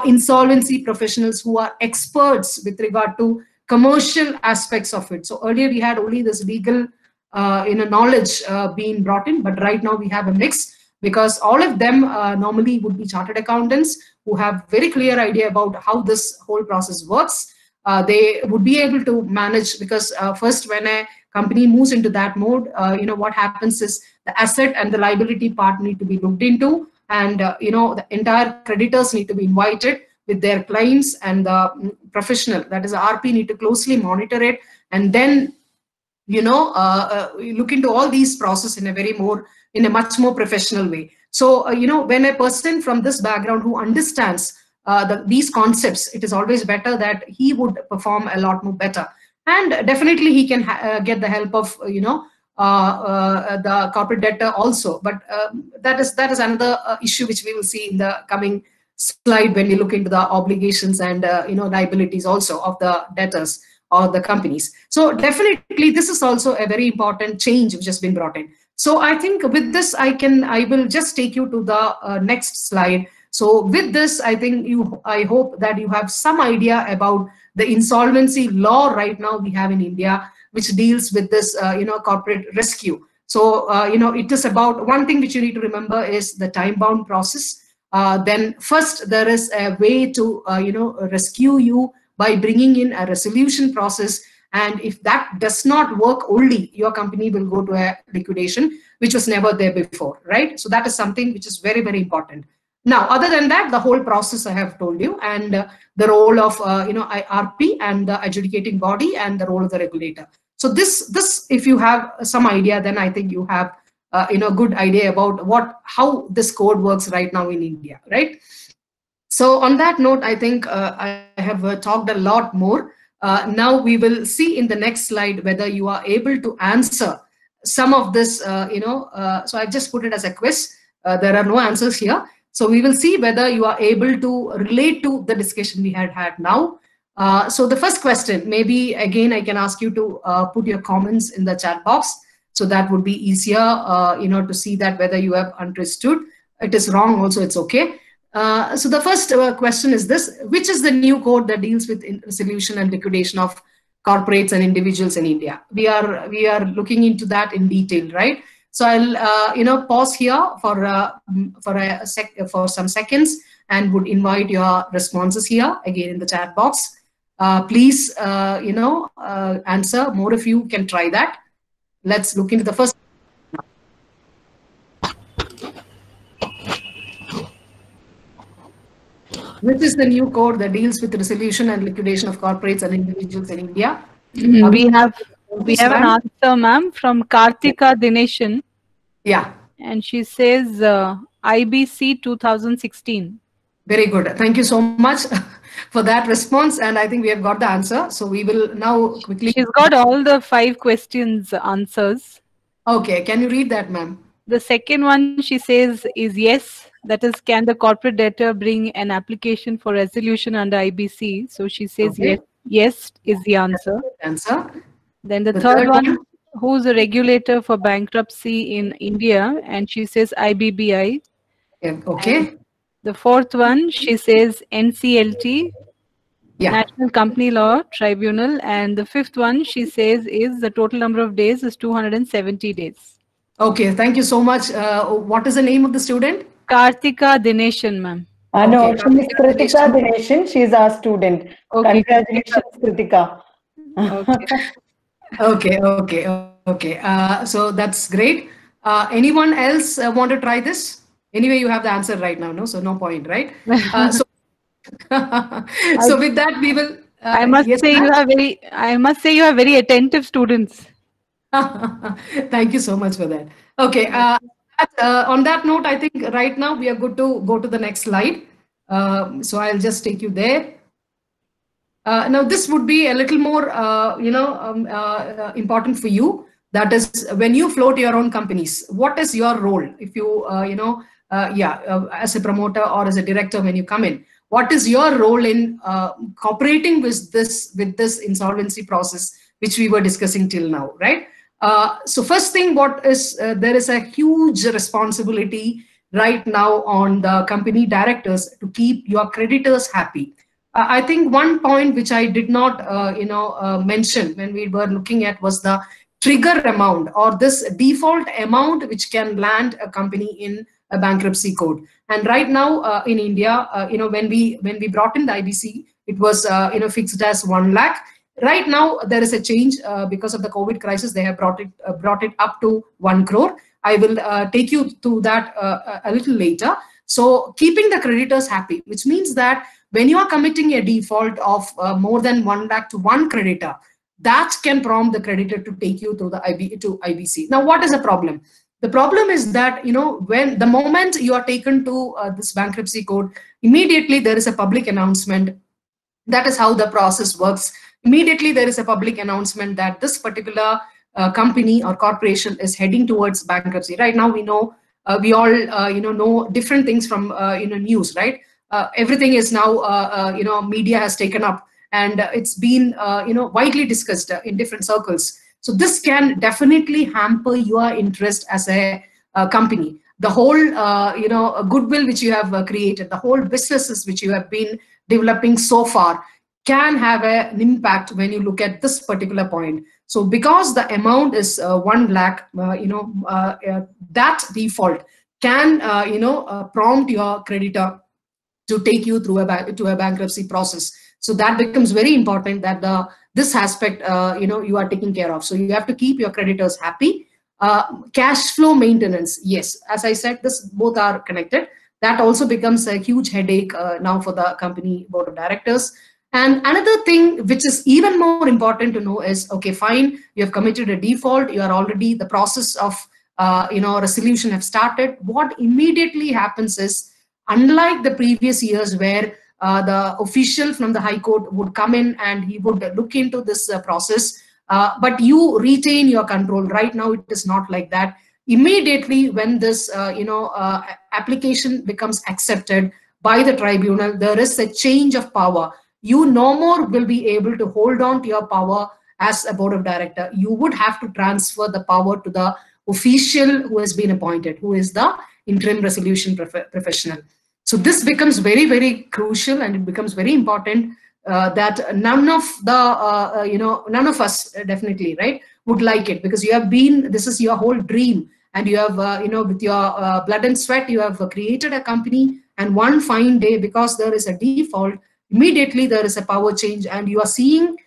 insolvency professionals who are experts with regard to commercial aspects of it. So earlier we had only this legal, knowledge being brought in, but right now we have a mix, because all of them normally would be chartered accountants who have very clear idea about how this whole process works. They would be able to manage, because first, when a company moves into that mode, what happens is the asset and the liability part need to be looked into, and the entire creditors need to be invited with their claims, and the professional, that is the RP, need to closely monitor it, and then look into all these process in a much more professional way. So when a person from this background who understands these concepts, it is always better that he would perform a lot more better, and definitely he can get the help of the corporate debtor also. But that is another issue which we will see in the coming slide when we look into the obligations and liabilities also of the debtors or the companies. So definitely this is also a very important change which has been brought in. So I think with this I will just take you to the next slide. So with this, I hope that you have some idea about the insolvency law right now we have in India, which deals with this corporate rescue. So it is about, one thing which you need to remember is the time bound process. Then first there is a way to rescue you by bringing in a resolution process, and if that does not work, only your company will go to a liquidation, which was never there before, right? So that is something which is very, very important. Now, other than that, the whole process I have told you, and the role of IRP and the adjudicating body, and the role of the regulator. So this if you have some idea, then I think you have good idea about how this code works right now in India, right? So on that note, I think I have talked a lot more. Now we will see in the next slide whether you are able to answer some of this. So I just put it as a quiz. There are no answers here. So we will see whether you are able to relate to the discussion we had now. So the first question, maybe again I can ask you to put your comments in the chat box. So that would be easier, to see that whether you have understood. It is wrong also, it's okay. So the first question is this: which is the new code that deals with resolution and liquidation of corporates and individuals in India? We are looking into that in detail, right? So I'll pause here for some seconds, and would invite your responses here again in the chat box. Please answer. More of you can try that. Let's look into the first. Which is the new code that deals with resolution and liquidation of corporates and individuals in India? We have an answer, ma'am, from Kartika Dineshan. Yeah. And she says IBC 2016. Very good. Thank you so much for that response. And I think we have got the answer. So we will now quickly. She's got all the 5 questions answers. Okay. Can you read that, ma'am? The second one she says is yes. That is, can the corporate debtor bring an application for resolution under IBC? So she says okay. Yes is the answer. Then the third one, who's a regulator for bankruptcy in India? And she says IBBI. Yeah, okay. And the fourth one, she says NCLT, National Company Law Tribunal. And the fifth one, she says, is the total number of days is 270 days. Okay, thank you so much. What is the name of the student? Kartika Dineshan, ma'am. No, she is Kritika Dineshan. She is our student. Okay. Congratulations, Kritika. Okay. So that's great. Anyone else want to try this? Anyway, you have the answer right now, no? So no point, right? So with that, we will. I must say you are very attentive students. Thank you so much for that. Okay. On that note, I think right now we are good to go to the next slide. So I'll just take you there. Now this would be a little more, important for you. That is, when you float your own companies, what is your role? If you, as a promoter or as a director, when you come in, what is your role in cooperating with this insolvency process, which we were discussing till now, right? So first thing, what is there is a huge responsibility right now on the company directors to keep your creditors happy. I think one point which I did not, mention when we were looking at was the trigger amount, or this default amount which can land a company in a bankruptcy code. And right now in India, when we brought in the IBC, it was fixed as 1 lakh. Right now there is a change because of the COVID crisis. They have brought it up to 1 crore. I will take you to that a little later. So keeping the creditors happy, which means that when you are committing a default of more than 1 lakh to one creditor, that can prompt the creditor to take you to the IBC. Now, what is the problem? The problem is that, when the moment you are taken to this bankruptcy code, immediately there is a public announcement. That is how the process works. Immediately there is a public announcement that this particular company or corporation is heading towards bankruptcy. Right now, we know we all know different things from news, right? Everything is now media has taken up, and it's been widely discussed in different circles. So this can definitely hamper your interest as a company. The whole goodwill which you have created, the whole businesses which you have been developing so far, can have an impact when you look at this particular point. So because the amount is 1 lakh, that default can prompt your creditor to take you through a bankruptcy process. So that becomes very important, that this aspect you are taking care of. So you have to keep your creditors happy. Cash flow maintenance, yes, as I said, this both are connected. That also becomes a huge headache now for the company board of directors. And another thing which is even more important to know is, okay, fine, you have committed a default, you are already, the process of resolution have started. What immediately happens is, unlike the previous years where the official from the High Court would come in and he would look into this process, but you retain your control. Right now, it is not like that. Immediately when this application becomes accepted by the tribunal, there is a change of power. You no more will be able to hold on to your power as a board of director. You would have to transfer the power to the official who has been appointed, who is the interim resolution professional. So this becomes very, very crucial, and it becomes very important that none of the, none of us definitely, right, would like it, because you have been, this is your whole dream, and you have, with your blood and sweat, you have created a company, and one fine day, because there is a default, immediately there is a power change, and you are seeing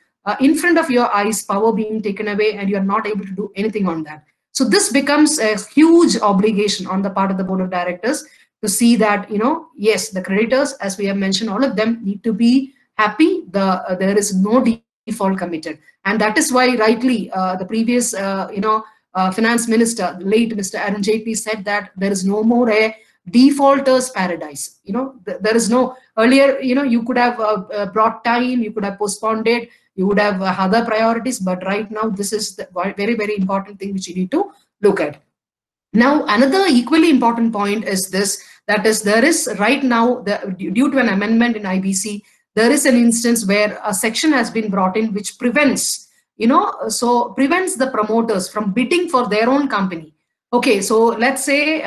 in front of your eyes power being taken away, and you are not able to do anything on that. So this becomes a huge obligation on the part of the board of directors to see that, yes, the creditors, as we have mentioned, all of them need to be happy. There is no default committed. And that is why rightly the previous, finance minister, late Mr. Arun Jaitley, said that there is no more a defaulters paradise. There is no, earlier, you could have brought time, you could have postponed it, you would have other priorities, but right now this is the very, very important thing which you need to look at. Now, another equally important point is this, that is, there is right now, due to an amendment in IBC, there is an instance where a section has been brought in which prevents, prevents the promoters from bidding for their own company. Okay, so let's say,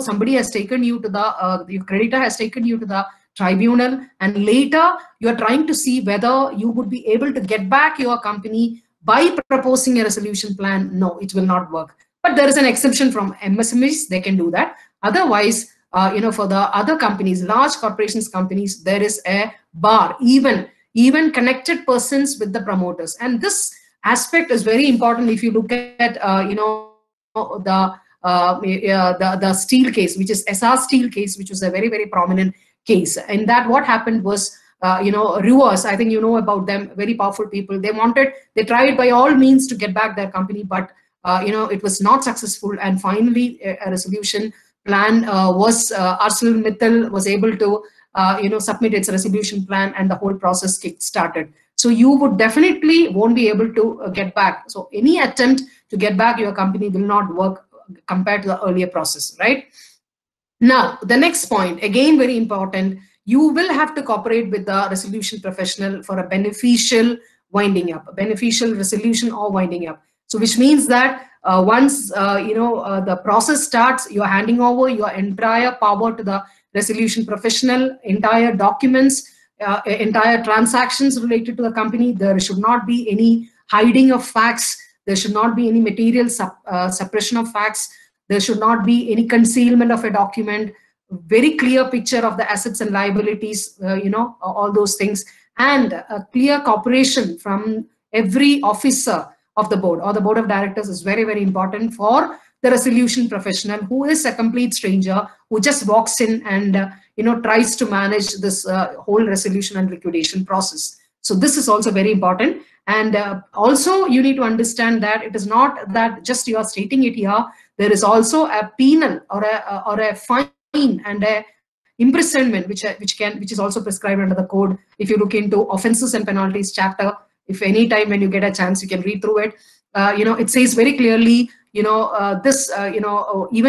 somebody has taken you to the creditor has taken you to the tribunal, and later you are trying to see whether you would be able to get back your company by proposing a resolution plan. No, it will not work. But there is an exception from MSMEs, they can do that. Otherwise, for the other companies, large corporations companies, there is a bar, even connected persons with the promoters. And this aspect is very important if you look at, the steel case, which is SR Steel case, which was a very, very prominent case. In that, what happened was, Ruas, I think you know about them, very powerful people. They tried by all means to get back their company, but it was not successful. And finally, a resolution plan was, ArcelorMittal was able to, submit its resolution plan, and the whole process kick-started. So you would definitely won't be able to get back. So any attempt to get back your company will not work compared to the earlier process, right? Now, the next point, again, very important, you will have to cooperate with the resolution professional for a beneficial winding up, a beneficial resolution or winding up. So which means that once the process starts, you're handing over your entire power to the resolution professional, entire documents, entire transactions related to the company. There should not be any hiding of facts. There should not be any material suppression of facts. There should not be any concealment of a document. Very clear picture of the assets and liabilities, all those things, and a clear cooperation from every officer of the board or the board of directors is very, very important for the resolution professional, who is a complete stranger, who just walks in and tries to manage this whole resolution and liquidation process. So this is also very important. And also you need to understand that it is not that just you are stating it here. There is also a penal or a fine and a imprisonment which is also prescribed under the code. If you look into offenses and penalties chapter, if any time when you get a chance you can read through it, it says very clearly, even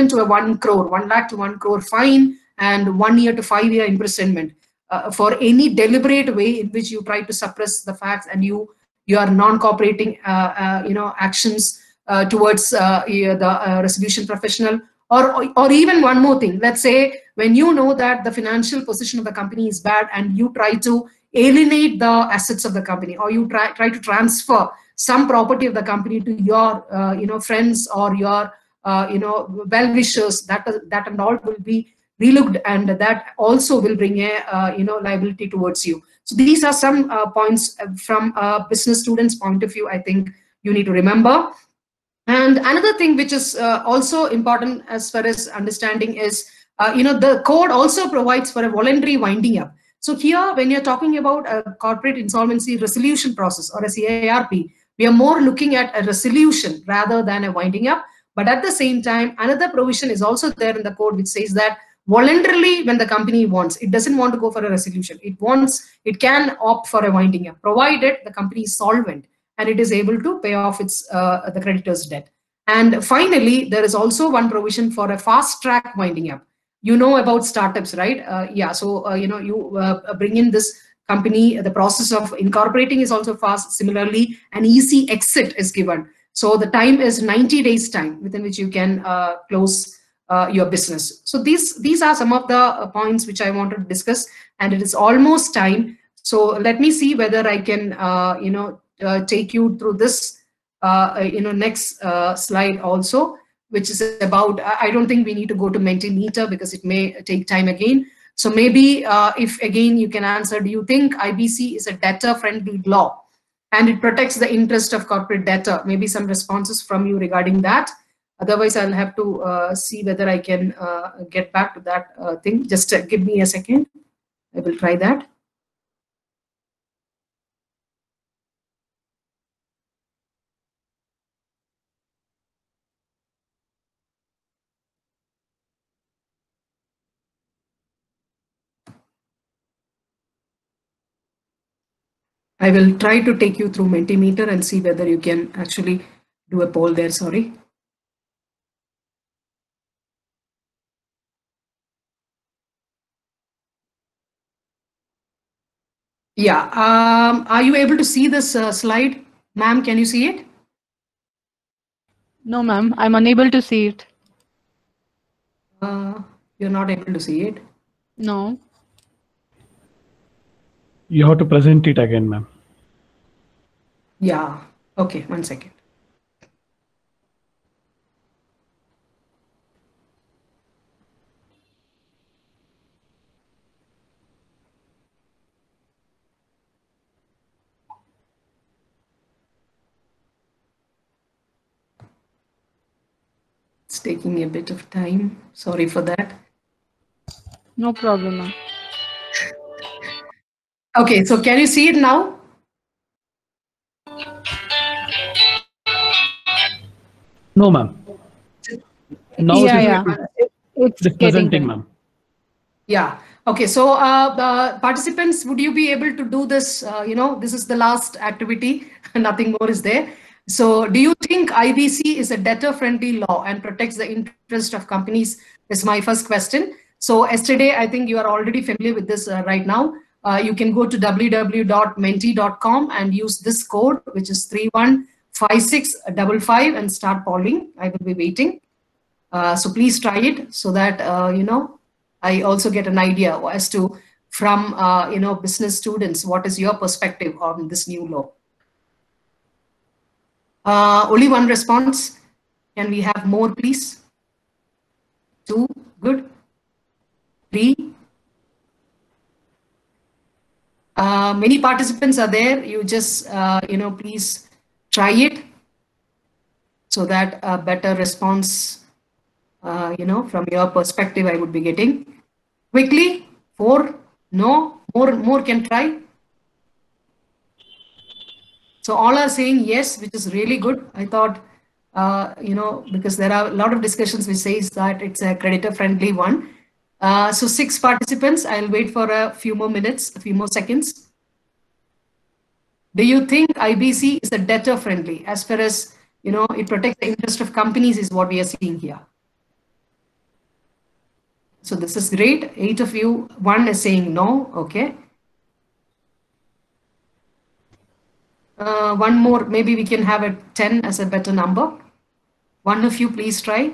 to a 1 crore, 1 lakh to 1 crore fine and 1 year to 5 year imprisonment for any deliberate way in which you try to suppress the facts and you are non-cooperating actions towards the resolution professional. Or even one more thing, let's say when you know that the financial position of the company is bad and you try to alienate the assets of the company, or you try to transfer some property of the company to your friends or your well-wishers, that and all will be relooked, and that also will bring a liability towards you. So these are some points from a business student's point of view I think you need to remember. And another thing which is also important as far as understanding is, the code also provides for a voluntary winding up. So here, when you're talking about a corporate insolvency resolution process or a CIRP, we are more looking at a resolution rather than a winding up. But at the same time, another provision is also there in the code which says that voluntarily, when the company wants, it doesn't want to go for a resolution. It can opt for a winding up, provided the company is solvent and it is able to pay off its the creditor's debt. And finally, there is also one provision for a fast track winding up. You know about startups, right? So you bring in this company, the process of incorporating is also fast. Similarly, an easy exit is given. So the time is 90 days time within which you can close your business. So these are some of the points which I wanted to discuss, and it is almost time. So let me see whether I can take you through this next slide also, which is about, I don't think we need to go to Mentimeter because it may take time again. So maybe if again you can answer, do you think IBC is a debtor-friendly law and it protects the interest of corporate debtor? Maybe some responses from you regarding that. Otherwise, I'll have to see whether I can get back to that thing. Just give me a second. I will try that. I will try to take you through Mentimeter and see whether you can actually do a poll there. Sorry. Yeah. Are you able to see this slide? Ma'am, can you see it? No, ma'am. I'm unable to see it. You're not able to see it? No. You have to present it again, ma'am. Yeah. Okay, 1 second. It's taking a bit of time. Sorry for that. No problem, ma'am. Okay, so can you see it now? No, ma'am. Now it's presenting, ma'am. Yeah. Okay. So participants, would you be able to do this? This is the last activity. Nothing more is there. So do you think IBC is a debtor-friendly law and protects the interest of companies? Is my first question. So yesterday, I think you are already familiar with this right now. You can go to www.menti.com and use this code, which is 315655, and start polling. I will be waiting. So please try it so that, I also get an idea as to from, business students, what is your perspective on this new law? Only one response. Can we have more, please? 2, good. 3. Many participants are there. You just, please try it so that a better response, from your perspective, I would be getting. Quickly, 4, no, more can try. So all are saying yes, which is really good. I thought, because there are a lot of discussions which says that it's a creditor-friendly one. So 6 participants, I'll wait for a few more minutes, a few more seconds. Do you think IBC is a debtor-friendly as far as, it protects the interest of companies is what we are seeing here? So this is great. 8 of you, 1 is saying no, okay. One more, maybe we can have a 10 as a better number. 1 of you, please try.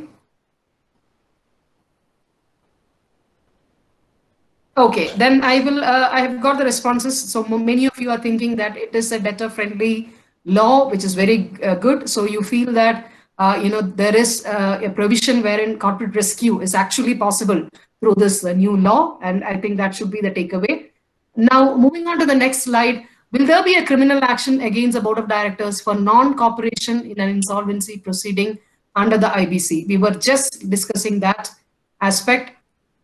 Okay, then I will, I have got the responses. So many of you are thinking that it is a debtor-friendly law, which is very good. So you feel that, there is a provision wherein corporate rescue is actually possible through this new law. And I think that should be the takeaway. Now, moving on to the next slide. Will there be a criminal action against the board of directors for non-cooperation in an insolvency proceeding under the IBC? We were just discussing that aspect.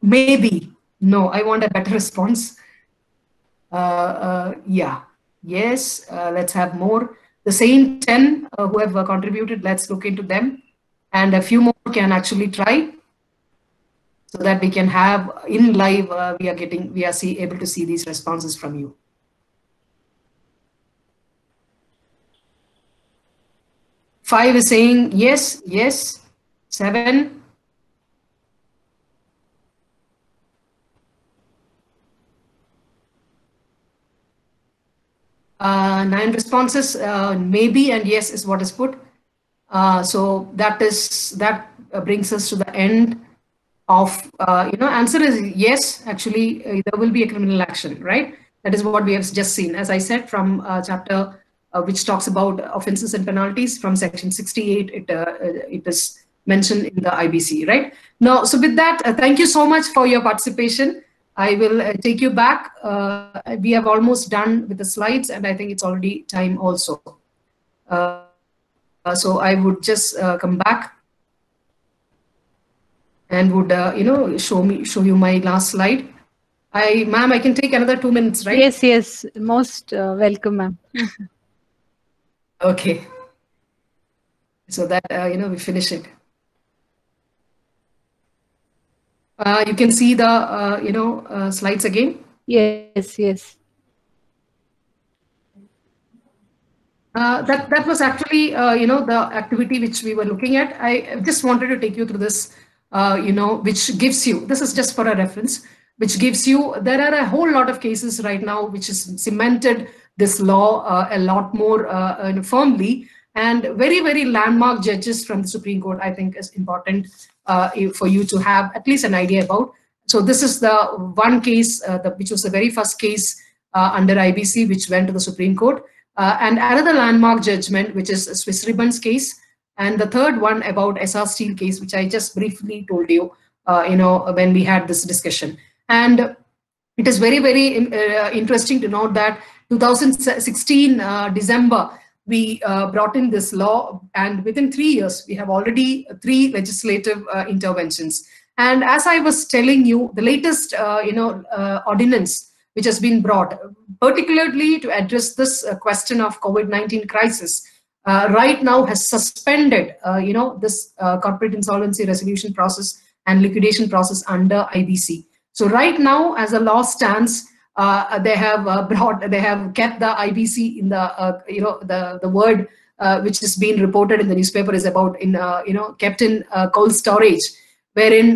Maybe. No, I want a better response. Yeah. Yes, let's have more. The same 10 who have contributed, let's look into them. And a few more can actually try so that we can have in live, we are able to see these responses from you. 5 is saying yes, yes. 7. 9 responses, maybe and yes is what is put. So that brings us to the end of, answer is yes, actually there will be a criminal action, right? That is what we have just seen. As I said, from chapter which talks about offenses and penalties, from section 68, it is mentioned in the IBC, right? Now, so with that, thank you so much for your participation. I will take you back. We have almost done with the slides, and I think it's already time also. So I would just come back and would, show you my last slide. Ma'am, I can take another 2 minutes, right? Yes, yes. Most welcome, ma'am. Okay. So that, we finish it. You can see the, slides again. Yes, yes. That was actually, the activity which we were looking at. I just wanted to take you through this, which gives you, this is just for a reference, which gives you, there are a whole lot of cases right now which has cemented this law a lot more firmly, and very, very landmark judges from the Supreme Court, I think is important for you to have at least an idea about. So this is the one case, which was the very first case under IBC, which went to the Supreme Court. And another landmark judgment, which is Swiss Ribbons case. And the third one about Essar Steel case, which I just briefly told you, when we had this discussion. And it is very, very interesting to note that 2016 December, we brought in this law, and within 3 years, we have already 3 legislative interventions. And as I was telling you, the latest, ordinance which has been brought, particularly to address this question of COVID-19 crisis, right now has suspended, this corporate insolvency resolution process and liquidation process under IBC. So right now, as the law stands, they have kept the IBC in the, the word which is being reported in the newspaper is about kept in cold storage, wherein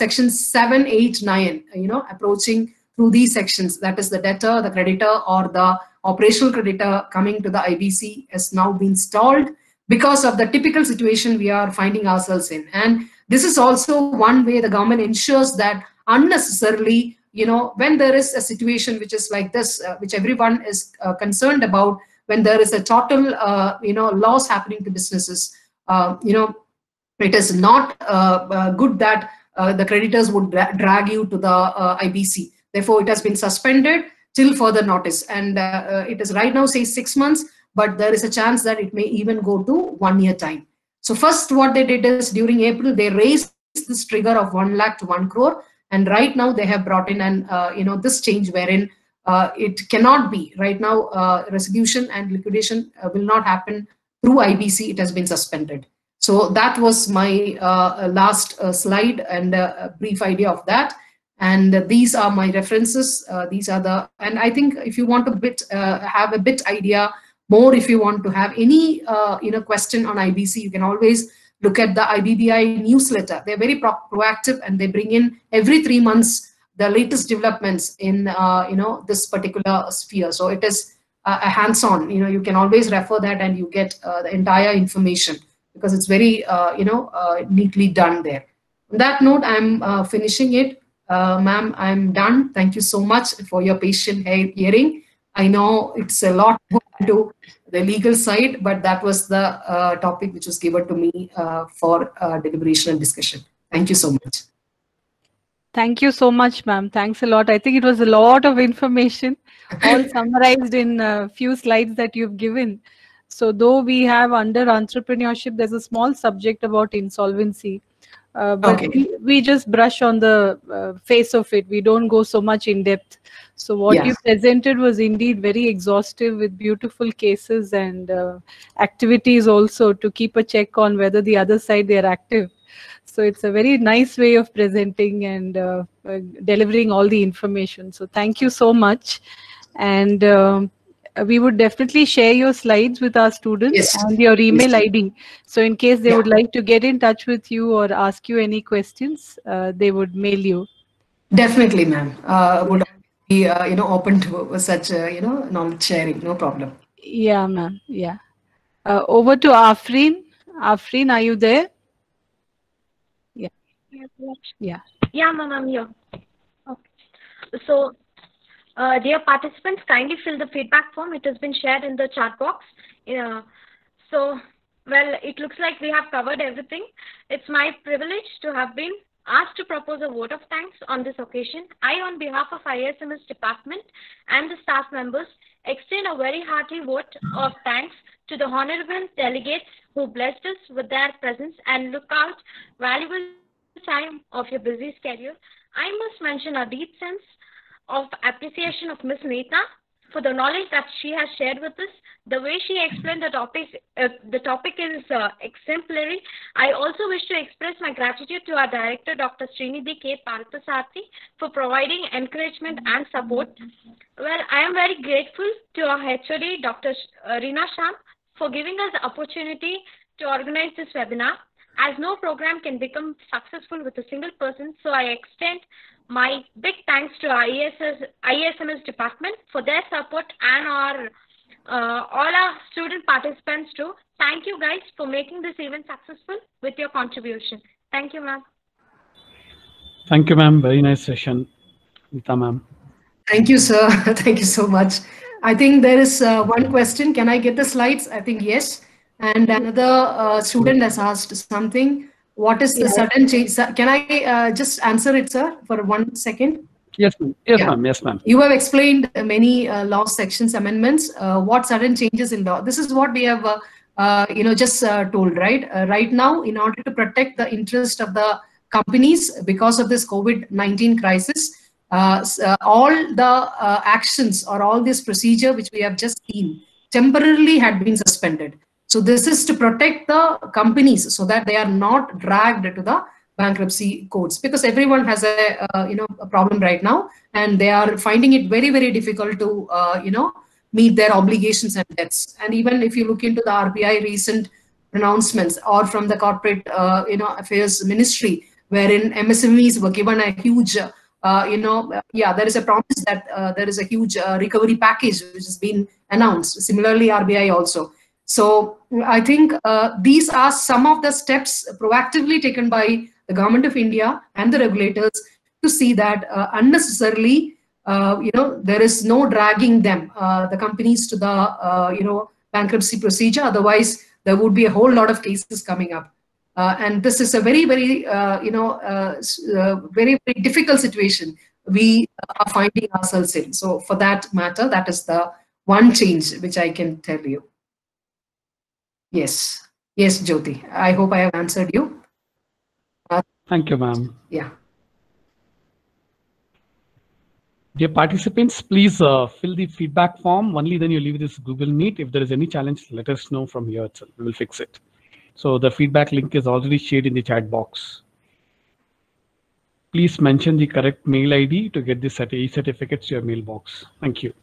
sections 7, 8, 9, approaching through these sections, that is the debtor, the creditor, or the operational creditor coming to the IBC, has now been stalled because of the typical situation we are finding ourselves in. And this is also one way the government ensures that unnecessarily, when there is a situation which is like this, which everyone is concerned about, when there is a total, loss happening to businesses, it is not good that the creditors would drag you to the IBC. Therefore, it has been suspended till further notice. And it is right now says 6 months, but there is a chance that it may even go to 1 year time. So first what they did is during April, they raised this trigger of 1 lakh to 1 crore. And right now they have brought in an, this change wherein it cannot be right now, resolution and liquidation will not happen through IBC. It has been suspended. So that was my last slide and a brief idea of that. And these are my references. These are the, and I think if you want to have a bit idea more, if you want to have any question on IBC, you can always look at the IBBI newsletter. They're very proactive, and they bring in every 3 months the latest developments in this particular sphere. So it is a hands-on. You can always refer that, and you get the entire information, because it's very neatly done there. On that note, I'm finishing it. Ma'am, I'm done. Thank you so much for your patient hearing. I know it's a lot to the legal side, but that was the topic which was given to me for deliberation and discussion. Thank you so much. Thank you so much, ma'am. Thanks a lot. I think it was a lot of information, all summarized in a few slides that you've given. So though we have under entrepreneurship, there's a small subject about insolvency. But Okay. we just brush on the face of it. We don't go so much in depth. So what you presented was indeed very exhaustive, with beautiful cases and activities also to keep a check on whether the other side they are active. So it's a very nice way of presenting and delivering all the information. So thank you so much. And we would definitely share your slides with our students and your email ID. So in case they would like to get in touch with you or ask you any questions, they would mail you. Definitely, ma'am. Would be open to such knowledge sharing. No problem. Yeah, ma'am. Yeah. Over to Afreen. Afreen, are you there? Yeah. Yeah. Yeah, ma'am, I'm here. Okay. So, dear participants, kindly fill the feedback form. It has been shared in the chat box. So, well, it looks like we have covered everything. It's my privilege to have been asked to propose a vote of thanks on this occasion. I, on behalf of ISMS department and the staff members, extend a very hearty vote of thanks to the honorable delegates who blessed us with their presence and look out valuable time of your busy schedule. I must mention a deep sense of appreciation of Ms. Neeta for the knowledge that she has shared with us. The way she explained the topic is exemplary. I also wish to express my gratitude to our director, Dr. Srinidhi K. Parthasarathy, for providing encouragement and support. Well, I am very grateful to our HOD, Dr. Reena Sham, for giving us the opportunity to organize this webinar. As no program can become successful with a single person, so I extend my big thanks to our ISMS department for their support and all our student participants too. Thank you guys for making this event successful with your contribution. Thank you, ma'am. Thank you, ma'am. Very nice session, Neeta ma'am. Thank you, sir. Thank you so much. I think there is one question. Can I get the slides? I think yes. And another student has asked something. What is the sudden change? Can I just answer it, sir, for 1 second? Yes, ma'am. Yes, ma'am. Yes, ma'am. You have explained many law sections amendments. What sudden changes in law? This is what we have, just told, right? Right now, in order to protect the interest of the companies because of this COVID-19 crisis, all the actions or all this procedure which we have just seen temporarily had been suspended. So this is to protect the companies so that they are not dragged to the bankruptcy courts, because everyone has a problem right now, and they are finding it very, very difficult to meet their obligations and debts. And even if you look into the RBI recent pronouncements or from the corporate affairs ministry, wherein MSMEs were given a huge, there is a promise that there is a huge recovery package which has been announced. Similarly, RBI also. So I think these are some of the steps proactively taken by the Government of India and the regulators to see that unnecessarily, there is no dragging them, the companies, to the, bankruptcy procedure. Otherwise, there would be a whole lot of cases coming up. And this is a very, very, very, very difficult situation we are finding ourselves in. So for that matter, that is the one change which I can tell you. Yes. Yes, Jyoti. I hope I have answered you. Thank you, ma'am. Yeah. Dear participants, please fill the feedback form. Only then you leave this Google Meet. If there is any challenge, let us know from here itself. We will fix it. So the feedback link is already shared in the chat box. Please mention the correct mail ID to get the e-certificates to your mailbox. Thank you.